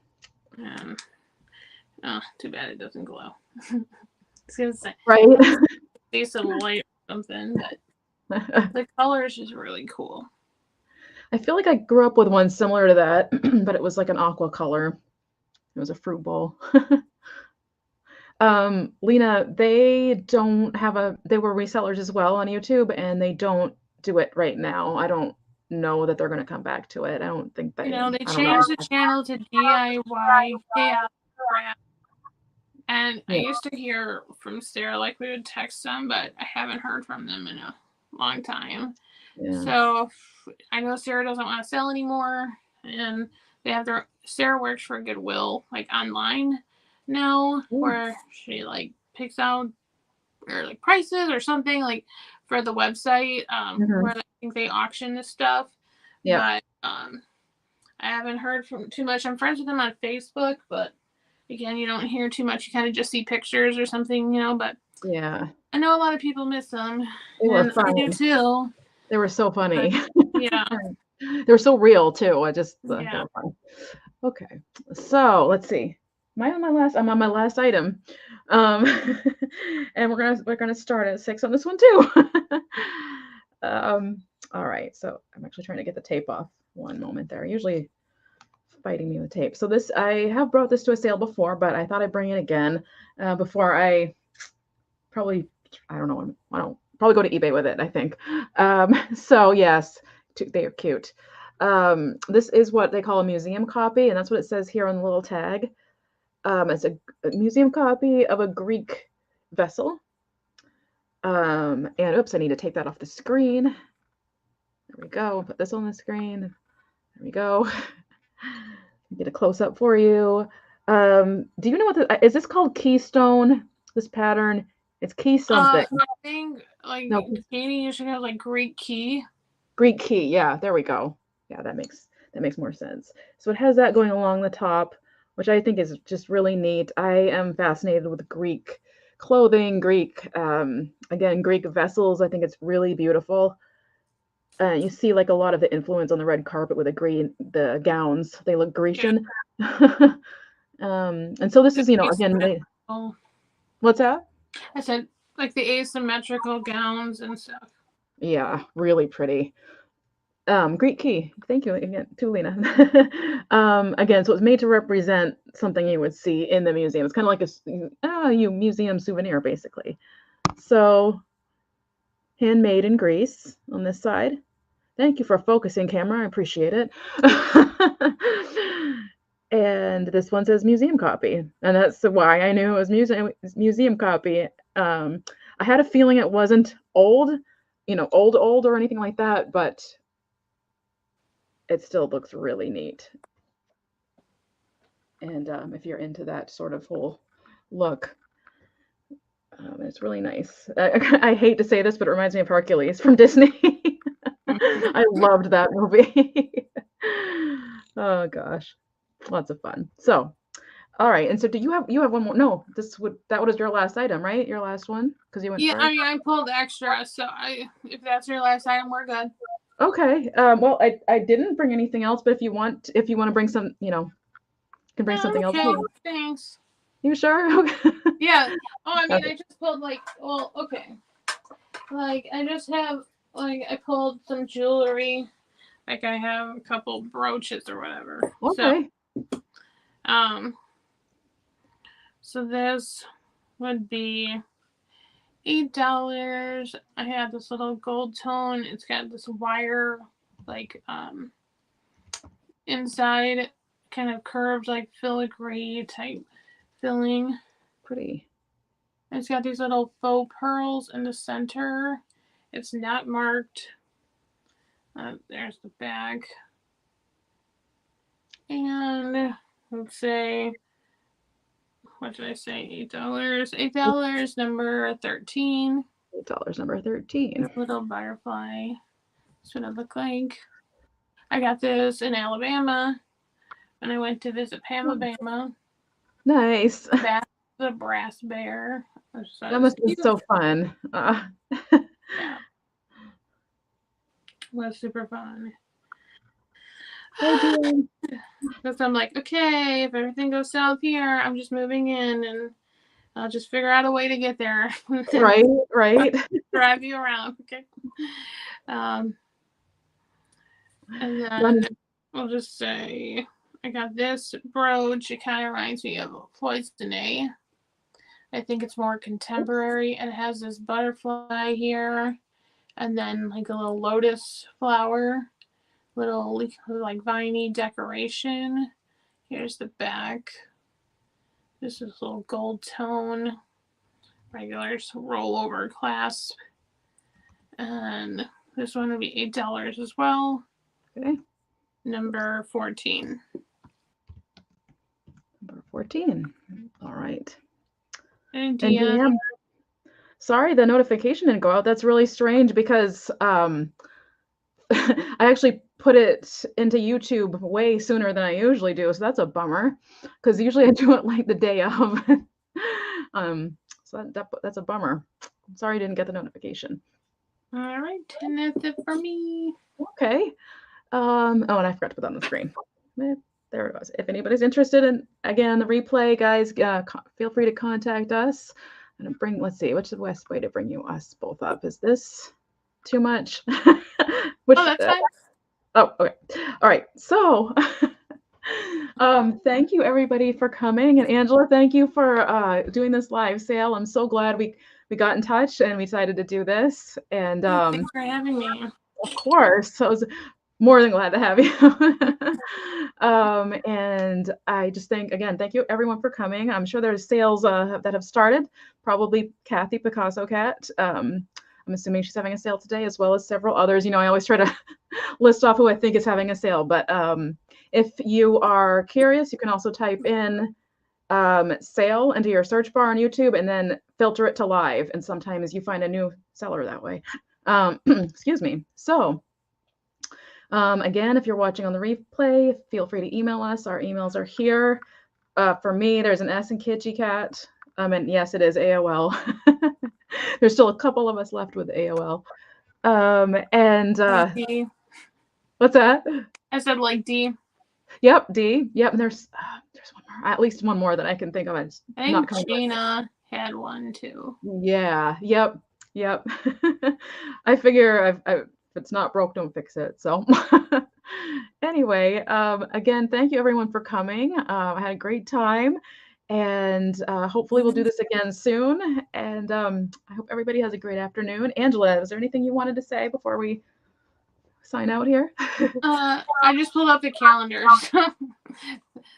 Too bad it doesn't glow. I was gonna say, right? See some light or something, but the color is just really cool. I feel like I grew up with one similar to that, but it was like an aqua color. It was a fruit bowl. Lena, they were resellers as well on YouTube, and they don't do it right now. I don't know that they're going to come back to it. I don't think they. They changed the channel to DIY chaos craft. And I used to hear from Sarah, like we would text them, but I haven't heard from them in a long time. Yeah. So I know Sarah doesn't want to sell anymore, and Sarah works for Goodwill, like online now, where she like picks out or like prices or something like for the website, where I think they auction this stuff. Yeah. But I haven't heard from too much. I'm friends with them on Facebook, but again, you don't hear too much. You kind of just see pictures or something, but yeah, I know a lot of people miss them. They were fun. I do too. They were so funny. Yeah. They're so real too. I just they Yeah. were fun. Okay, so let's see. Am I on my last? I'm on my last item, um, and we're gonna start at 6 on this one too. All right, so I'm actually trying to get the tape off. One moment there. Usually fighting me with tape. So this I have brought this to a sale before, but I thought I'd bring it again before I probably I don't know. I don't probably go to eBay with it. I think. So yes, they are cute. This is what they call a museum copy, and that's what it says here on the little tag. It's a museum copy of a Greek vessel. And oops, I need to take that off the screen. There we go. Put this on the screen. There we go. Get a close up for you. Do you know what is this called keystone? This pattern? It's key something. I think like No, Katie usually have like Greek key. Greek key. Yeah, there we go. Yeah, that makes more sense. So it has that going along the top, which I think is just really neat. I am fascinated with Greek clothing, Greek again, Greek vessels. I think it's really beautiful. You see like a lot of the influence on the red carpet with the gowns. They look Grecian. Yeah. And so this is, again, what's that? I said like the asymmetrical gowns and stuff. Yeah, really pretty. Greek key. Thank you again to Lena. Again, so it's made to represent something you would see in the museum. It's kind of like a museum souvenir, basically. So, handmade in Greece on this side. Thank you for focusing, camera. I appreciate it. And this one says museum copy, and that's why I knew it was museum copy. I had a feeling it wasn't old, old or anything like that, but it still looks really neat. And if you're into that sort of whole look, it's really nice. I hate to say this, but it reminds me of Hercules from Disney. I loved that movie. Oh gosh, lots of fun. So, all right. And so, do you have one more? No, that was your last item, right? Your last one because you went first. I mean, I pulled extra, so if that's your last item, we're good. Okay. Well, I didn't bring anything else, but if you want to bring some, you can bring something else. Okay, thanks. You sure? Okay. Yeah. Oh, I mean, I just pulled okay. Like I just have I pulled some jewelry. Like I have a couple brooches or whatever. Okay. So this would be $8. I have this little gold tone. It's got this wire inside, kind of curved like filigree type filling. Pretty. It's got these little faux pearls in the center. It's not marked. There's the bag. And let's say, what did I say? $8. $8, number 13. $8, number 13. This little butterfly. That's what it looked like. I got this in Alabama when I went to visit Alabama. Nice. That's the brass bear. That must be so fun. Yeah. It was super fun. Because I'm like, okay, if everything goes south here, I'm just moving in and I'll just figure out a way to get there. Right. Drive you around. Okay. And then we'll just say I got this brooch. It kind of reminds me of Poisoné. I think it's more contemporary and it has this butterfly here and then like a little lotus flower, little like viney decoration. Here's the back. This is a little gold tone, regular rollover clasp. And this one would be $8 as well. Okay. Number 14. Number 14. All right. And DM. Sorry, the notification didn't go out. That's really strange because I actually put it into YouTube way sooner than I usually do. So that's a bummer because usually I do it like the day of. So that's a bummer. I'm sorry I didn't get the notification. All right, and that's it for me. Okay. Oh, and I forgot to put that on the screen. There it goes. If anybody's interested in, again, the replay, guys, feel free to contact us. I'm gonna bring, let's see, what's the best way to bring us both up? Is this too much? Which, Oh, that's fine. oh, okay. All right. So, thank you everybody for coming. And Angela, thank you for doing this live sale. I'm so glad we got in touch and we decided to do this. And Thanks for having me. of course, I was more than glad to have you. And I just thank you everyone for coming. I'm sure there's sales that have started. Probably Kathy Picasso Cat. I'm assuming she's having a sale today, as well as several others. You know, I always try to list off who I think is having a sale. But if you are curious, you can also type in sale into your search bar on YouTube and then filter it to live. And sometimes you find a new seller that way. Excuse me. So again, if you're watching on the replay, feel free to email us. Our emails are here. For me, there's an S in thekitschycat. And yes, it is AOL. There's still a couple of us left with AOL. D. What's that? I said like D. Yep, D. Yep, and there's one more, at least one more that I can think of. I think Gina had one too. Yeah. Yep. I figure if it's not broke, don't fix it. So anyway, again, thank you everyone for coming. I had a great time, and hopefully we'll do this again soon. And I hope everybody has a great afternoon. Angela, is there anything you wanted to say before we sign out here? I just pulled up the calendars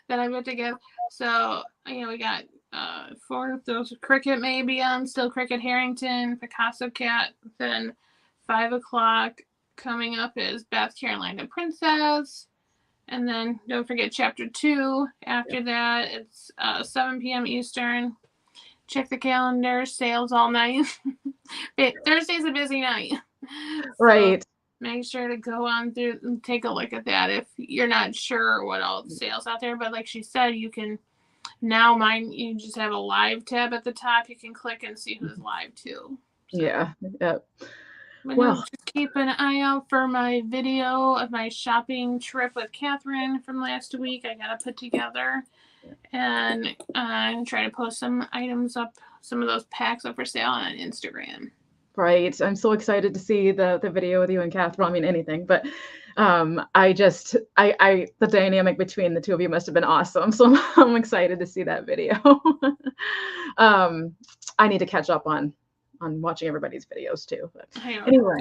that I put together. So we got 4th, those Cricket maybe on still Cricket Harrington, Picasso Cat. Then 5 o'clock coming up is Beth Carolina Princess. And then don't forget chapter 2. After that, it's 7 p.m. Eastern. Check the calendar. Sales all night. Thursday's a busy night. Right. So make sure to go on through and take a look at that if you're not sure what all the sales out there. But like she said, you can now you just have a live tab at the top. You can click and see who's live too. So. Yeah. Yep. Well, just keep an eye out for my video of my shopping trip with Catherine from last week. I got to put together and try to post some items up, some of those packs up for sale on Instagram. Right. I'm so excited to see the video with you and Catherine. I mean, anything, but the dynamic between the two of you must have been awesome. So I'm excited to see that video. I need to catch up on watching everybody's videos too. But anyway,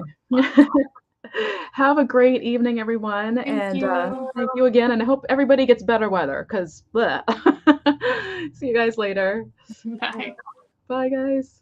have a great evening, everyone. Thank you again. And I hope everybody gets better weather because see you guys later. Bye. Bye, guys.